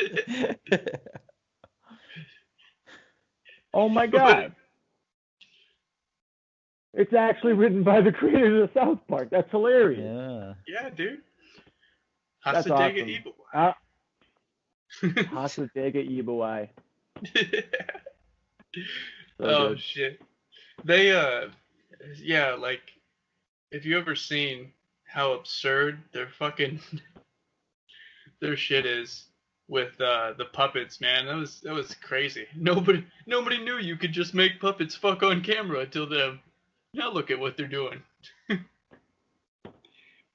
Oh my god. It's actually written by the creators of South Park. That's hilarious. Yeah. Yeah, dude. That's Hasadega awesome. Evil. Hasadega Ibuai. So Oh good. shit. They yeah, like if you ever seen how absurd their shit is with the puppets, man. That was crazy. Nobody knew you could just make puppets fuck on camera until them. Now look at what they're doing.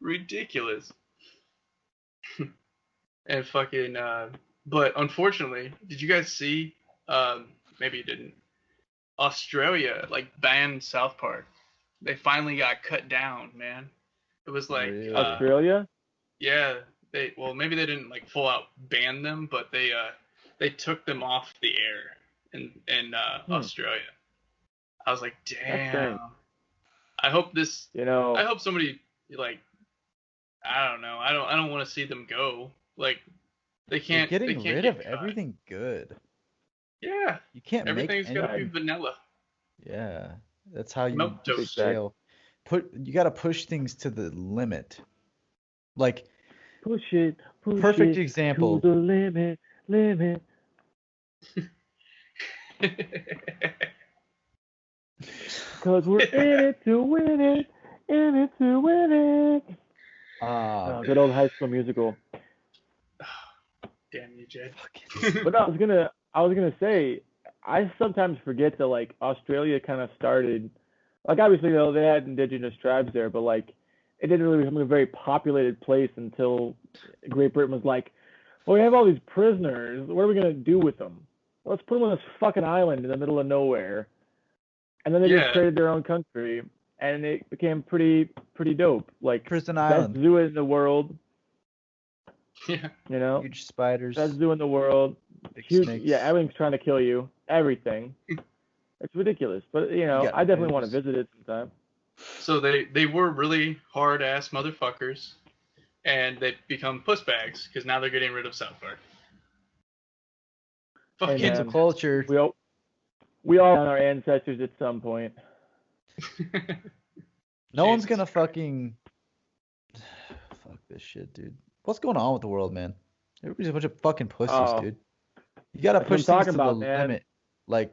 Ridiculous. And fucking but unfortunately, did you guys see maybe you didn't. Australia like banned South Park. They finally got cut down, man. It was like Really? Australia? yeah, maybe they didn't like full out ban them, but they took them off the air in Australia. I was like, That's damn. strange. I hope this. You know, I hope somebody like. I don't know. I don't want to see them go. Like they They're can't. getting They can't rid get of cut. everything good. Yeah. You can't Everything's make gotta be anything. vanilla. Yeah, that's how you Milk toast. scale. You gotta push things to the limit. Like push it perfect example. to the limit. Cause we're in it to win it, in it to win it. Good old High School Musical. Damn you, Jed. But I was gonna say, I sometimes forget that like Australia kind of started, like obviously they had indigenous tribes there, but like it didn't really become a very populated place until Great Britain was like, well, we have all these prisoners. What are we gonna do with them? Let's put them on this fucking island in the middle of nowhere. And then they just created their own country, and it became pretty dope. Like Prison best Island. zoo in the world. Yeah. You know, Huge spiders. best zoo in the world. Big Huge, snakes. yeah, everything's trying to kill you. Everything. It's ridiculous, but you know, got I definitely want to boobs. visit it sometime. So they were really hard ass motherfuckers, and they become puss bags because now they're getting rid of South Park. Hey, Cancel man, culture. we all are our ancestors at some point. No one's Jesus gonna Christ. fucking fuck this shit, dude. What's going on with the world, man? Everybody's a bunch of fucking pussies, Oh. dude. You gotta That's what push I'm things talking to the about, man. limit, like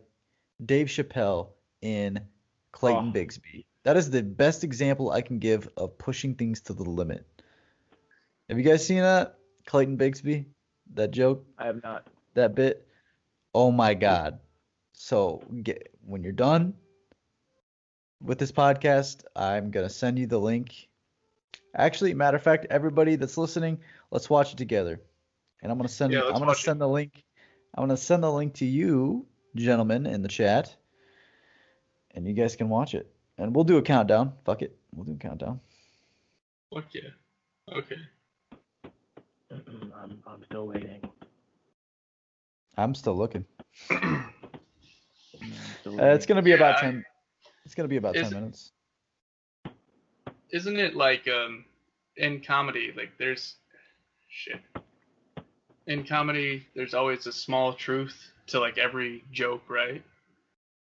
Dave Chappelle in Clayton Oh. Bigsby. That is the best example I can give of pushing things to the limit. Have you guys seen that? Clayton Bigsby? That joke? I have not. That bit? Oh my God. So when you're done with this podcast, I'm going to send you the link. Actually, matter of fact, everybody that's listening, let's watch it together. And I'm going to send the link. I'm going to send the link to you, gentlemen, in the chat. And you guys can watch it. And we'll do a countdown. Fuck it. We'll do a countdown. Fuck yeah. Okay. I'm still waiting. I'm still looking. Still It's going to be about I- 10. It's going to be about 10 Is- minutes. Isn't it like in comedy, like in comedy there's always a small truth to like every joke, right?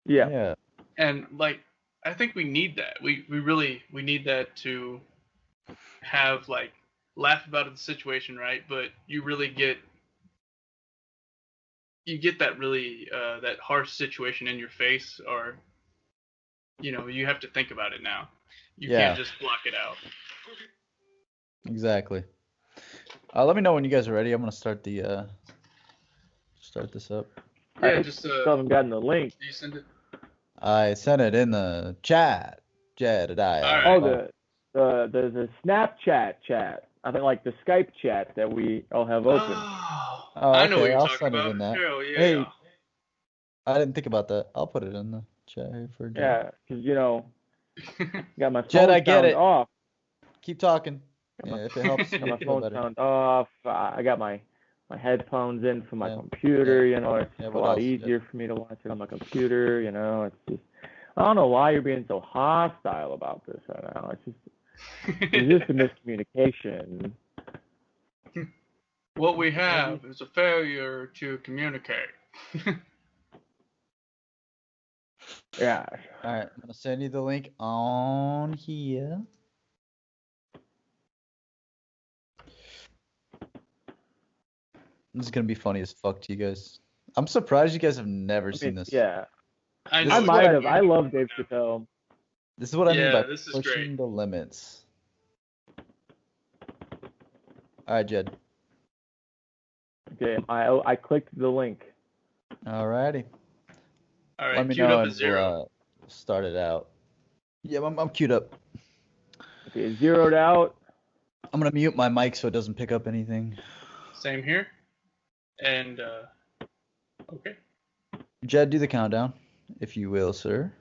Yeah. And like I think we need that. We really need that to have like laugh about the situation, right? But you really get that really that harsh situation in your face, or you have to think about it now. You can't just block it out. Exactly. Let me know when you guys are ready. I'm gonna start this up. Yeah, I just still haven't gotten the link. do you send it? I sent it in the chat. Alright. Oh, the Snapchat chat. I think like the Skype chat that we all have open. Oh, Oh, I know what okay, you're I'll talking send it about. in that. Hell yeah. Hey, I didn't think about that. I'll put it in the chat here for Jed. Yeah, because got my phone Jed, I get sound it. off. Keep talking. Yeah, if it helps, Got my you feel phone better. sound off. I got my headphones in from my Yeah. computer. It's Yeah, a what lot else, easier for me to watch it on my computer. It's just I don't know why you're being so hostile about this right now. It's just a miscommunication. What we have is a failure to communicate. Yeah. All right, I'm gonna send you the link on here. This is gonna be funny as fuck to you guys. I'm surprised you guys have never seen this. Yeah. I This know. I is might what have. I love Dave Chappelle. This is what I mean Yeah, by this is pushing great. the limits. All right, Jed. Okay, I clicked the link. All righty. All right, Let me queued know up and at 0. we'll start it out. Yeah, I'm queued up. Okay, zeroed out. I'm gonna mute my mic so it doesn't pick up anything. Same here. And okay. Jed, do the countdown, if you will, sir.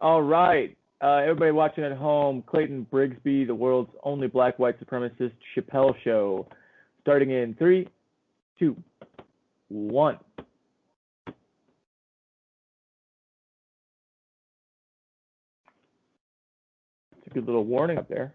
All right. Everybody watching at home, Clayton Bigsby, the world's only black white supremacist Chappelle show. Starting in 3, 2, 1. It's a good little warning up there.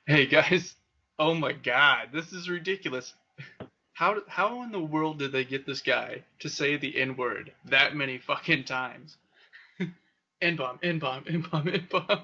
Hey guys. Oh my God, this is ridiculous. How in the world did they get this guy to say the N-word that many fucking times? N-bomb, N-bomb, N-bomb, N-bomb.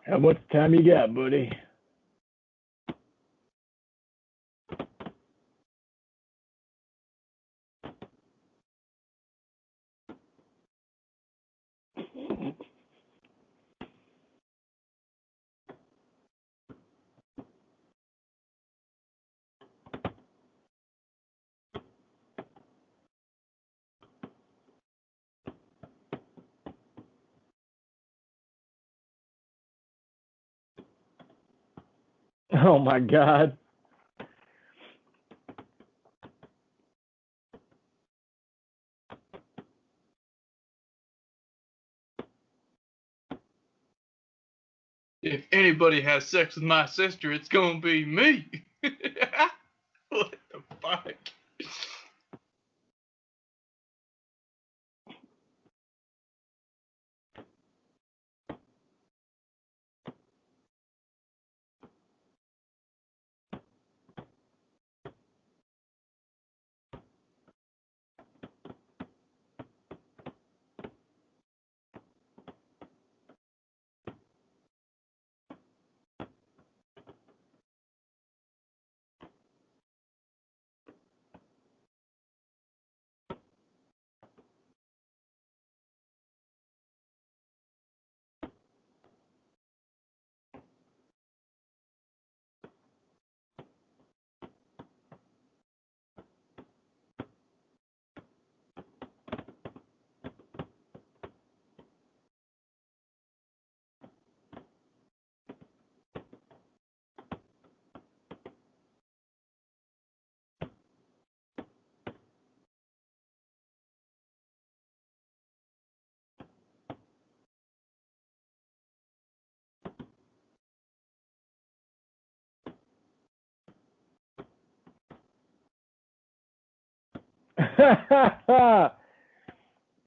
How much time you got, buddy? Oh my God. If anybody has sex with my sister, it's gonna be me. What the fuck?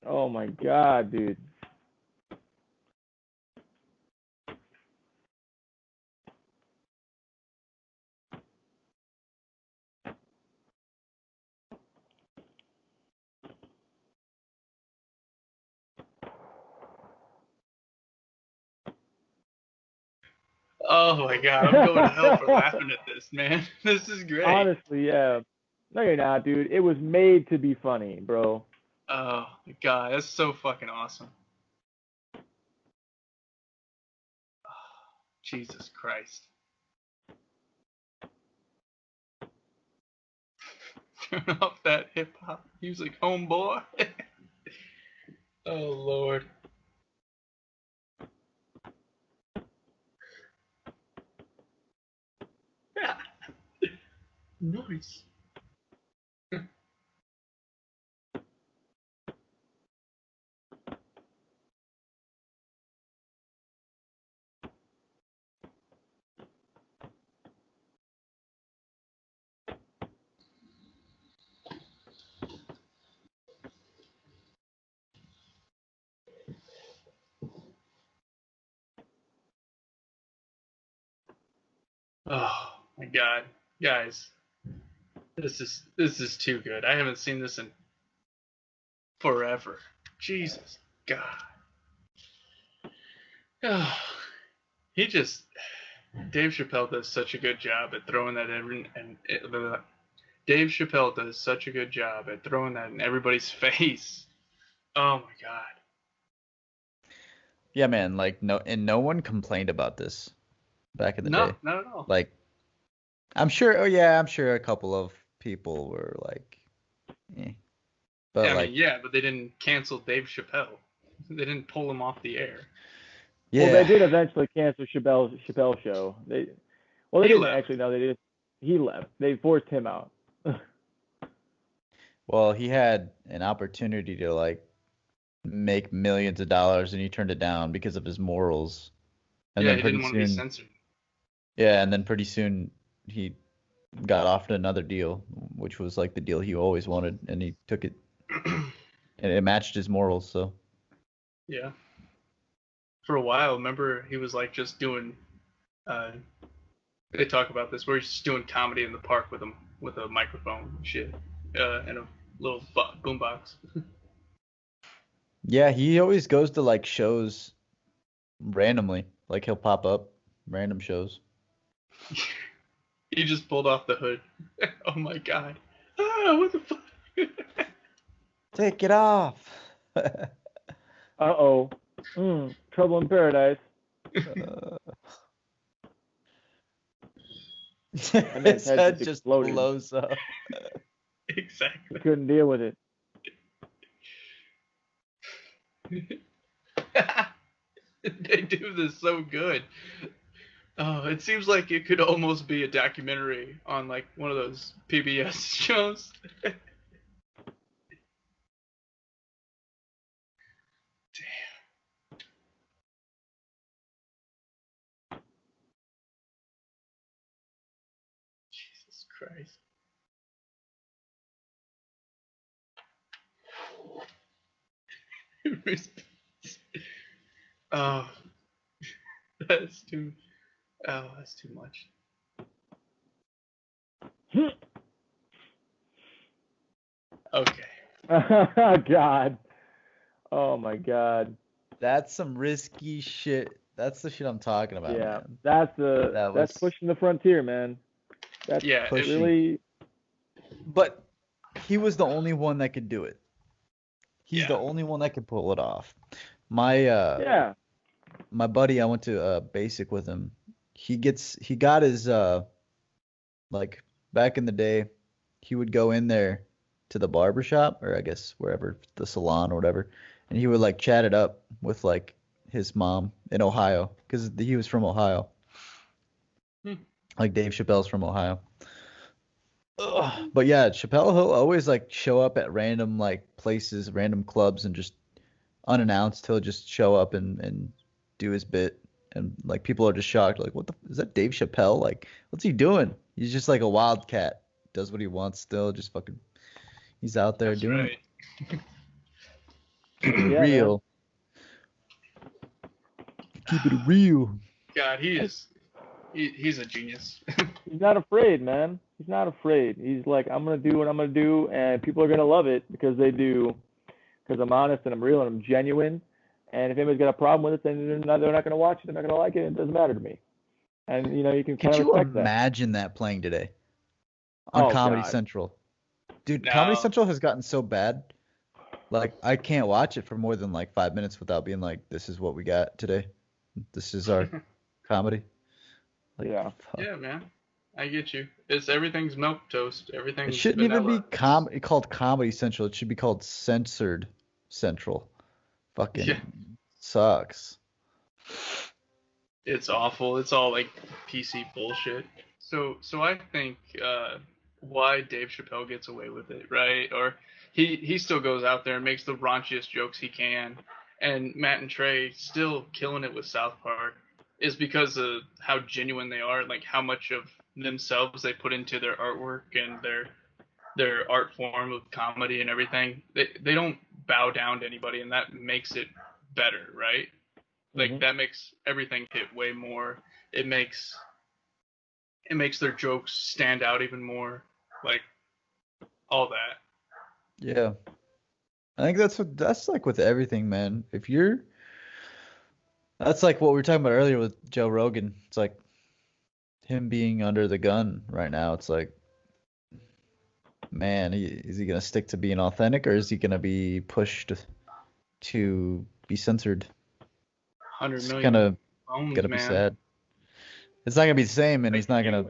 Oh my God, dude. Oh my God, I'm going to hell for laughing at this, man. This is great. Honestly, yeah. No, you're not, dude. It was made to be funny, bro. Oh my God, that's so fucking awesome. Jesus Christ. Turn off that hip hop music, homeboy. Oh Lord. Nice. Oh my God, guys, this is too good. I haven't seen this in forever. Jesus God. Oh, he just Dave Chappelle does such a good job at throwing that Dave Chappelle does such a good job at throwing that in everybody's face. Oh my God. Yeah, man. Like no one complained about this back in the No, day. not at all. Like, I'm sure. Oh yeah, I'm sure a couple of people were like, but I like, mean, yeah, but they didn't cancel Dave Chappelle. They didn't pull him off the air. Well, they yeah, did eventually cancel Chappelle's show. They He didn't left. actually. No, they did. He left. They forced him out. well, he had an opportunity to like make millions of dollars and he turned it down because of his morals. And Yeah, then he pretty didn't want to be soon, censored. yeah, and then pretty soon he got offered another deal, which was like the deal he always wanted, and he took it, and it matched his morals. So Yeah. For a while, remember he was like just doing. Uh, they talk about this where he's just doing comedy in the park with a microphone and shit, and a little boombox. yeah, he always goes to like shows randomly, like he'll pop up random shows. He just pulled off the hood. Oh my God. Ah, what the fuck? Take it off. Uh-oh. Trouble in paradise. And then His head just exploded. blows up. Exactly. He couldn't deal with it. They do this so good. Oh, it seems like it could almost be a documentary on like one of those PBS shows. Damn. Jesus Christ. Oh, that's too. Oh, that's too much. Okay. God. Oh my God. That's some risky shit. That's the shit I'm talking about, Yeah, man. that's was pushing the frontier, man. That's Yeah, pushing. really. But he was the only one that could do it. He's Yeah. the only one that could pull it off. My Yeah. my buddy, I went to basic with him. He got his like back in the day, he would go in there to the barber shop, or I guess wherever, the salon or whatever, and he would like chat it up with like his mom in Ohio because he was from Ohio. Like Dave Chappelle's from Ohio. Ugh. But yeah, Chappelle, he'll always like show up at random like places, random clubs, and just unannounced, he'll just show up and do his bit, and like people are just shocked, like, what the is that Dave Chappelle? Like, what's he doing? He's just like a wildcat, does what he wants still, just fucking, He's out there That's doing right. it. Keeping it Yeah, real. Keep it real. God, he's a genius. He's not afraid, man. He's not afraid. He's like, I'm gonna do what I'm gonna do, and people are gonna love it because they do. Because I'm honest and I'm real and I'm genuine. And if anybody's got a problem with it, then they're not gonna watch it. They're not gonna like it. It doesn't matter to me. And you can Could kind of you respect that. imagine that playing today on Oh, Comedy God. Central? Dude, No. Comedy Central has gotten so bad. Like, I can't watch it for more than like 5 minutes without being like, this is what we got today. This is our comedy. Like, Yeah. fuck. Yeah, man. I get you. Everything's milk toast. Everything's It shouldn't even be vanilla. called Comedy Central. It should be called Censored Central. Fucking Yeah. sucks. It's awful. It's all like PC bullshit. So I think why Dave Chappelle gets away with it, right? Or he still goes out there and makes the raunchiest jokes he can, and Matt and Trey still killing it with South Park is because of how genuine they are, like how much of themselves they put into their artwork and their art form of comedy and everything. They don't bow down to anybody, and that makes it better, right? Like that makes everything hit way more. It makes their jokes stand out even more. Like all that. Yeah. I think that's like with everything, man. That's like what we were talking about earlier with Joe Rogan. It's like him being under the gun right now. It's like, man, is he gonna stick to being authentic, or is he gonna be pushed to be censored? 100 It's million kind of bones, gonna be man. sad. It's not gonna be the same, and he's not gonna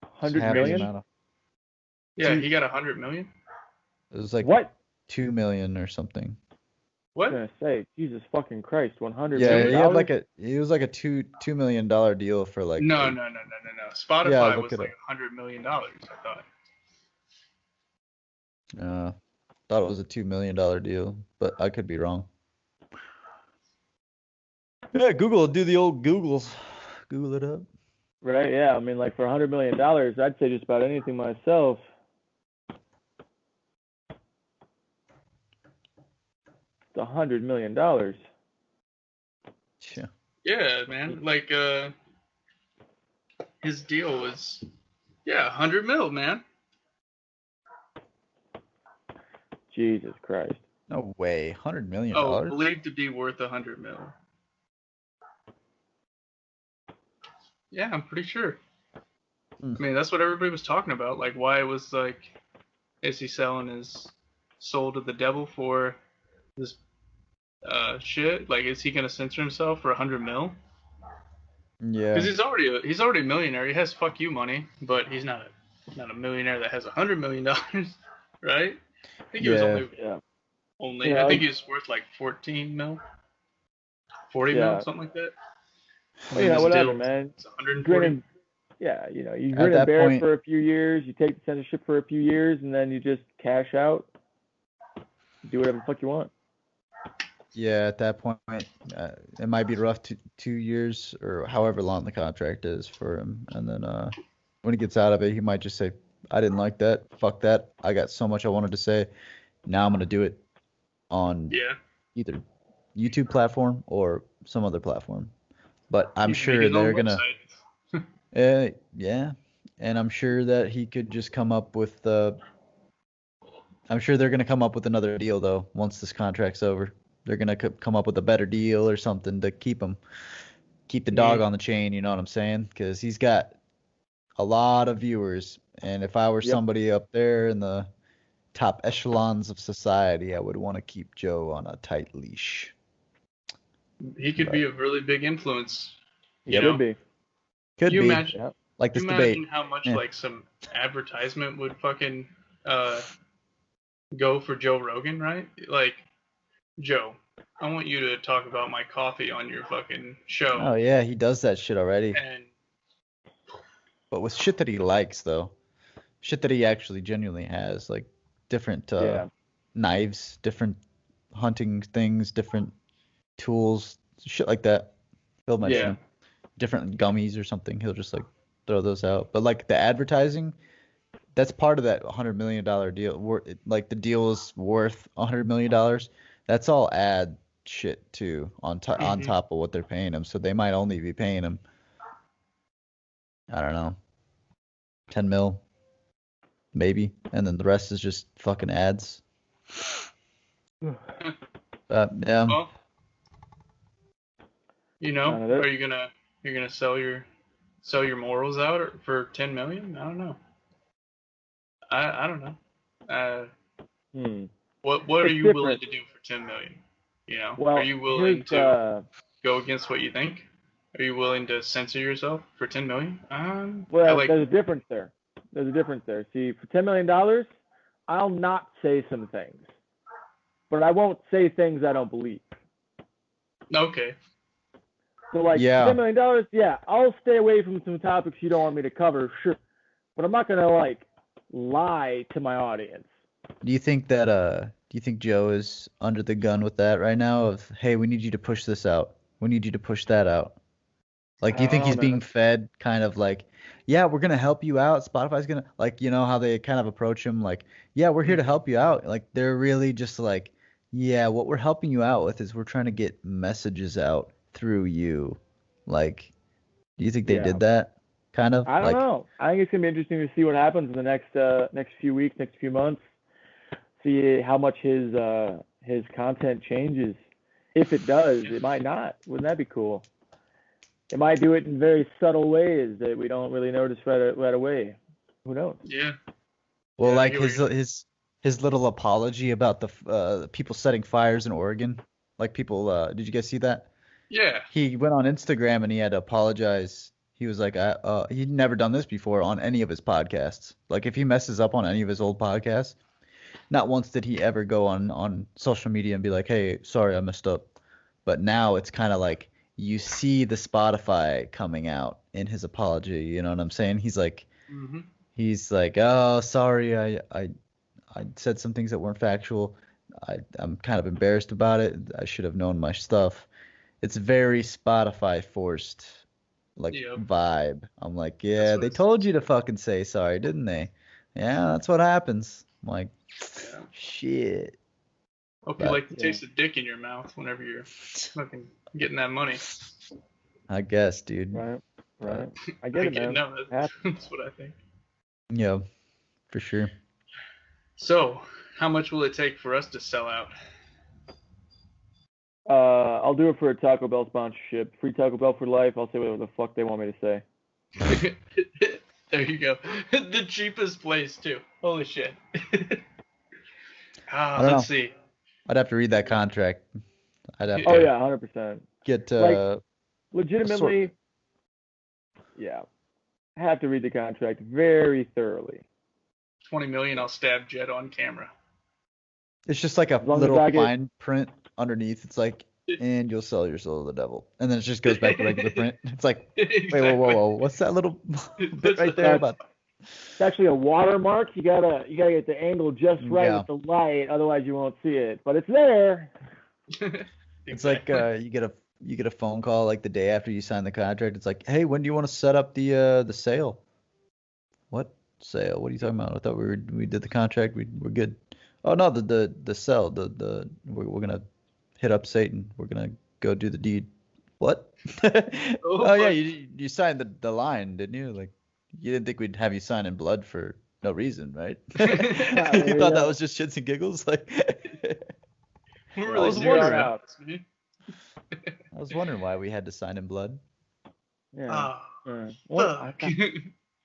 100 have the million? amount of. Yeah, he got 100 million. It was like What? 2 million or something. I What? was gonna say, Jesus fucking Christ, 100 Yeah, million he had dollars? like it was like a $2 million deal for like. No. Spotify look was it like up. $100 million. I thought. Thought it was a $2 million deal, but I could be wrong. Yeah, Google, do the old Googles. Google it up. Right, yeah. I mean, like for $100 million, I'd say just about anything myself. It's $100 million. Yeah. Yeah, man. Like his deal was 100 mil, man. Jesus Christ. No way. $100 million? Oh, believed to be worth 100 mil. Yeah, I'm pretty sure. I mean, that's what everybody was talking about. Like, why it was like, is he selling his soul to the devil for this shit? Like, is he gonna censor himself for 100 mil? Yeah. Because he's already a millionaire. He has fuck you money, but he's not a millionaire that has $100 million, right? I think he was only Yeah, I think he was worth like 14 mil, 40 mil, something like that. Well, yeah, whatever, man. It's 140. You At grin that and bear it point- for a few years. You take the censorship for a few years, and then you just cash out. Do whatever the fuck you want. Yeah, at that point, it might be rough 2 years or however long the contract is for him. And then when he gets out of it, he might just say, I didn't like that. Fuck that. I got so much I wanted to say. Now I'm going to do it on either YouTube platform or some other platform. But I'm sure they're going to. Yeah. And I'm sure that he could just come up with I'm sure they're going to come up with another deal, though, once this contract's over. They're going to come up with a better deal or something to keep the dog on the chain, you know what I'm saying? Because he's got a lot of viewers. And if I were somebody up there in the top echelons of society, I would want to keep Joe on a tight leash. He could be a really big influence. He could be. Could be. Imagine, like this imagine debate. how much like some advertisement would fucking go for Joe Rogan, right? Like, Joe, I want you to talk about my coffee on your fucking show. Oh yeah, he does that shit already. And but with shit that he likes, though, shit that he actually genuinely has, like different knives, different hunting things, different tools, shit like that. He'll mention them. Different gummies or something. He'll just like throw those out. But like the advertising, That's part of that $100 million deal. Like the deal is worth $100 million. That's all ad shit too on Mhm. top of what they're paying him. So they might only be paying him, I don't know, 10 mil maybe, and then the rest is just fucking ads. Yeah. Well, None of it. are you're gonna sell your morals out for 10 million? I don't know. I don't know. Hmm. What are It's you willing different. to do for 10 million? Are Well, you willing here's to go against what you think? Are you willing to censor yourself for 10 million? I like. there's a difference there. There's a difference there. See, for $10 million, I'll not say some things, but I won't say things I don't believe. Okay. So like for Yeah. $10 million, yeah, I'll stay away from some topics you don't want me to cover, sure, but I'm not gonna like lie to my audience. Do you think Joe is under the gun with that right now of, hey, we need you to push this out. We need you to push that out. Like, I do you think don't he's know, being man. fed kind of like, yeah, we're gonna help you out. Spotify's gonna, like, you know how they kind of approach him like, yeah, we're here to Mhm. help you out. Like they're really just like, yeah, what we're helping you out with is we're trying to get messages out through you. Like, do you think they Yeah, did that? Kind of I don't like, know. I think it's gonna be interesting to see what happens in the next few weeks, next few months. See how much his content changes. If it does, Yeah. it might not. Wouldn't that be cool? It might do it in very subtle ways that we don't really notice right away. Who knows? Yeah. well, Yeah. I like get what you're. his little apology about the people setting fires in Oregon. Like people, did you guys see that? Yeah. He went on Instagram and he had to apologize. He was like, he'd never done this before on any of his podcasts. Like if he messes up on any of his old podcasts, not once did he ever go on social media and be like, hey, sorry, I messed up. But now it's kind of like you see the Spotify coming out in his apology. You know what I'm saying? Mhm. He's like, oh, sorry, I said some things that weren't factual. I'm kind of embarrassed about it. I should have known my stuff. It's very Spotify forced like Yep. vibe. I'm like, That's yeah, what they it told seems you to like. fucking say sorry, didn't they? Yeah, that's what happens. I'm like, Yeah. shit. Hope you But like the Yeah, taste of dick in your mouth whenever you're fucking getting that money. I guess, dude. right, But right. I get I it, get man. no. Yeah. That's what I think. yeah, for sure. So, how much will it take for us to sell out? I'll do it for a Taco Bell sponsorship. Free Taco Bell for life. I'll say whatever the fuck they want me to say. There you go. The cheapest place too. Holy shit. I don't Let's know. see. I'd have to read that contract. I'd have Oh to Yeah. yeah, 100%. get Like a sort. legitimately, yeah. I have to read the contract very thoroughly. 20 million, I'll stab Jet on camera. It's just like a As long as little I get fine print underneath. It's like, and you'll sell your soul to the devil, and then it just goes back to regular print. It's like, wait, whoa, whoa, Exactly. whoa, what's that little bit That's right there that's about? it's actually a watermark. You gotta get the angle just right Yeah, with the light, otherwise you won't see it. But it's there. it's like Exactly. you get a phone call like the day after you sign the contract. It's like, hey, when do you want to set up the sale? What sale? What are you talking about? I thought we did the contract. We're good. Oh no, the sell. We're gonna hit up Satan. We're gonna go do the deed. What? Oh Oh yeah, fuck. you signed the line, didn't you? Like you didn't think we'd have you sign in blood for no reason, right? You There you thought that go. was just shits and giggles? Like We're Yeah, I really was we'll draw it serious wondering. about out. this, man. I was wondering why we had to sign in blood. Yeah. Ah, Yeah. What I fuck.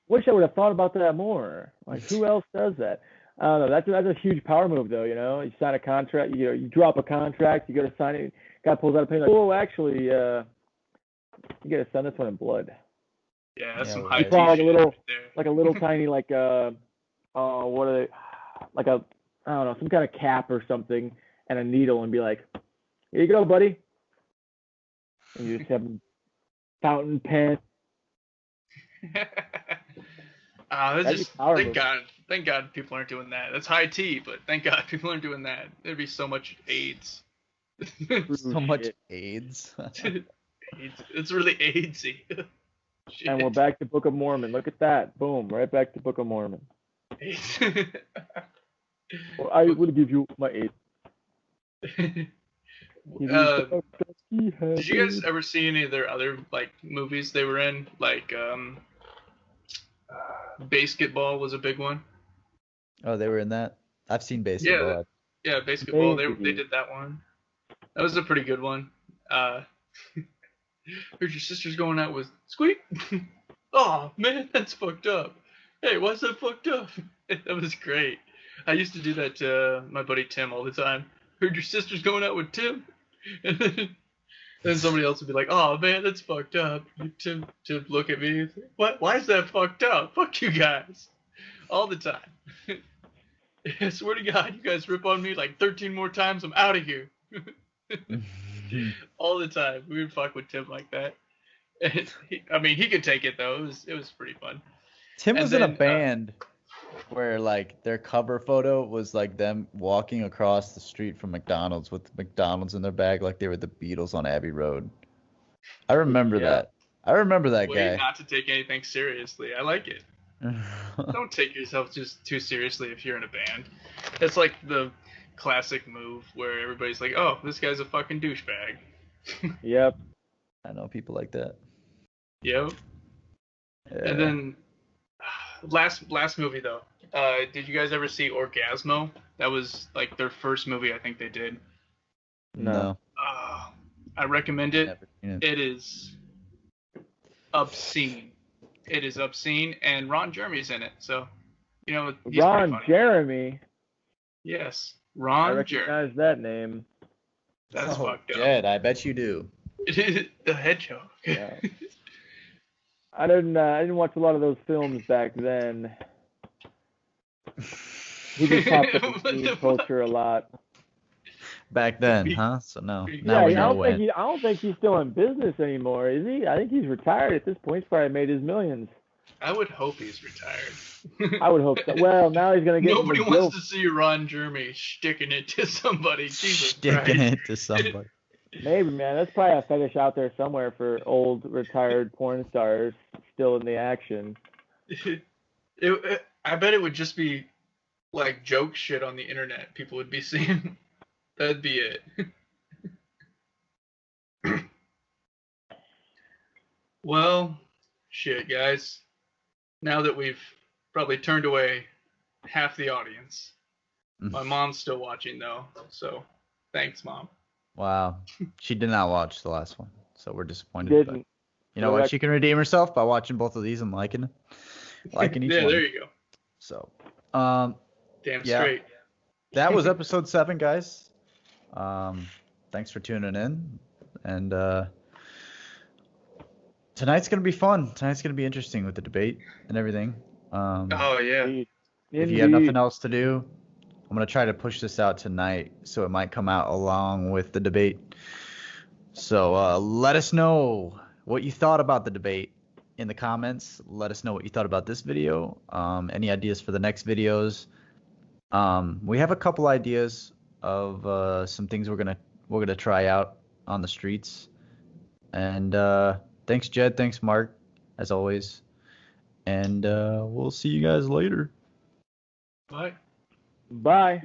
wish I would have thought about that more. Like who else does that? I don't know. That's a huge power move though. You sign a contract. You drop a contract. You go to sign it. Guy pulls out a pen. Like, oh, actually, you got to send this one in blood. Yeah, that's Yeah, some You high right. pull T out shit like a right little there. tiny what are they? Like a I don't know, some kind of cap or something, and a needle, and be like, here you go, buddy. And you just have a fountain pen. That's That'd be just power move. thank God people aren't doing that. That's high T, but thank God people aren't doing that. There'd be so much AIDS. True So much shit. AIDS. AIDS. It's really AIDSy. And we're Shit. back to Book of Mormon. Look at that. Boom. Right back to Book of Mormon. 8. Well, I will give you my 8. Did you guys ever see any of their other like movies they were in? Like Basketball was a big one. Oh, they were in that. I've seen Yeah, Basketball. yeah, Basketball. They Maybe. did that one. That was a pretty good one. Here's your sister's going out with Squeak. Oh man, that's fucked up. Hey, why's that fucked up? That was great. I used to do that to my buddy Tim all the time. Heard your sister's going out with Tim. And then somebody else would be like, "Oh man, that's fucked up." Tim look at me. What? Why is that fucked up? Fuck you guys, all the time. I swear to God, you guys rip on me like 13 more times, I'm out of here. All the time, we would fuck with Tim like that. And he could take it though. It was pretty fun. Tim And was in a then, band where like their cover photo was like them walking across the street from McDonald's with McDonald's in their bag like they were the Beatles on Abbey Road. I remember Yeah. that. I remember that Way guy. not to take anything seriously. I like it. Don't take yourself just too seriously if you're in a band. It's like the classic move where everybody's like, "Oh, this guy's a fucking douchebag." Yep. I know people like that. Yep. Yeah. And then last movie though. Did you guys ever see Orgasmo? That was like their first movie I think they did. No. I recommend it. Never seen it. It is obscene. It is obscene, and Ron Jeremy's in it, so he's pretty Ron funny. Jeremy. Yes, I Ron Jeremy. recognize that name. That's fucked up. Jed, I bet you do. The Hedgehog. Yeah. I didn't watch a lot of those films back then. He just popped up in What the teen fuck? culture a lot. Back then, Be- huh? So no. be- Now we I know don't when. think I don't think he's still in business anymore, is he? I think he's retired at this point. He's probably made his millions. I would hope he's retired. I would hope so. Well, now he's gonna get Nobody into wants to see Ron Jeremy sticking it to somebody. Jesus Sticking Christ. it to somebody. Maybe, man. That's probably a fetish out there somewhere for old retired porn stars still in the action. I bet it would just be like joke shit on the internet. People would be seeing. That'd be it. Well, shit, guys. Now that we've probably turned away half the audience, my mom's still watching though. So, thanks, Mom. Wow. She did not watch the last one, so we're disappointed. But Didn't. you know what? She can redeem herself by watching both of these and liking each Yeah, one. there you go. So, Damn yeah. straight. that was episode 7, guys. Thanks for tuning in, and tonight's gonna be fun. Tonight's gonna be interesting with the debate and everything. Oh yeah. If you have nothing else to do, I'm gonna try to push this out tonight, so it might come out along with the debate. So let us know what you thought about the debate in the comments. Let us know what you thought about this video. Any ideas for the next videos? We have a couple ideas of some things we're gonna try out on the streets. And thanks, Jed. Thanks, Mark, as always. And we'll see you guys later. Bye. Bye.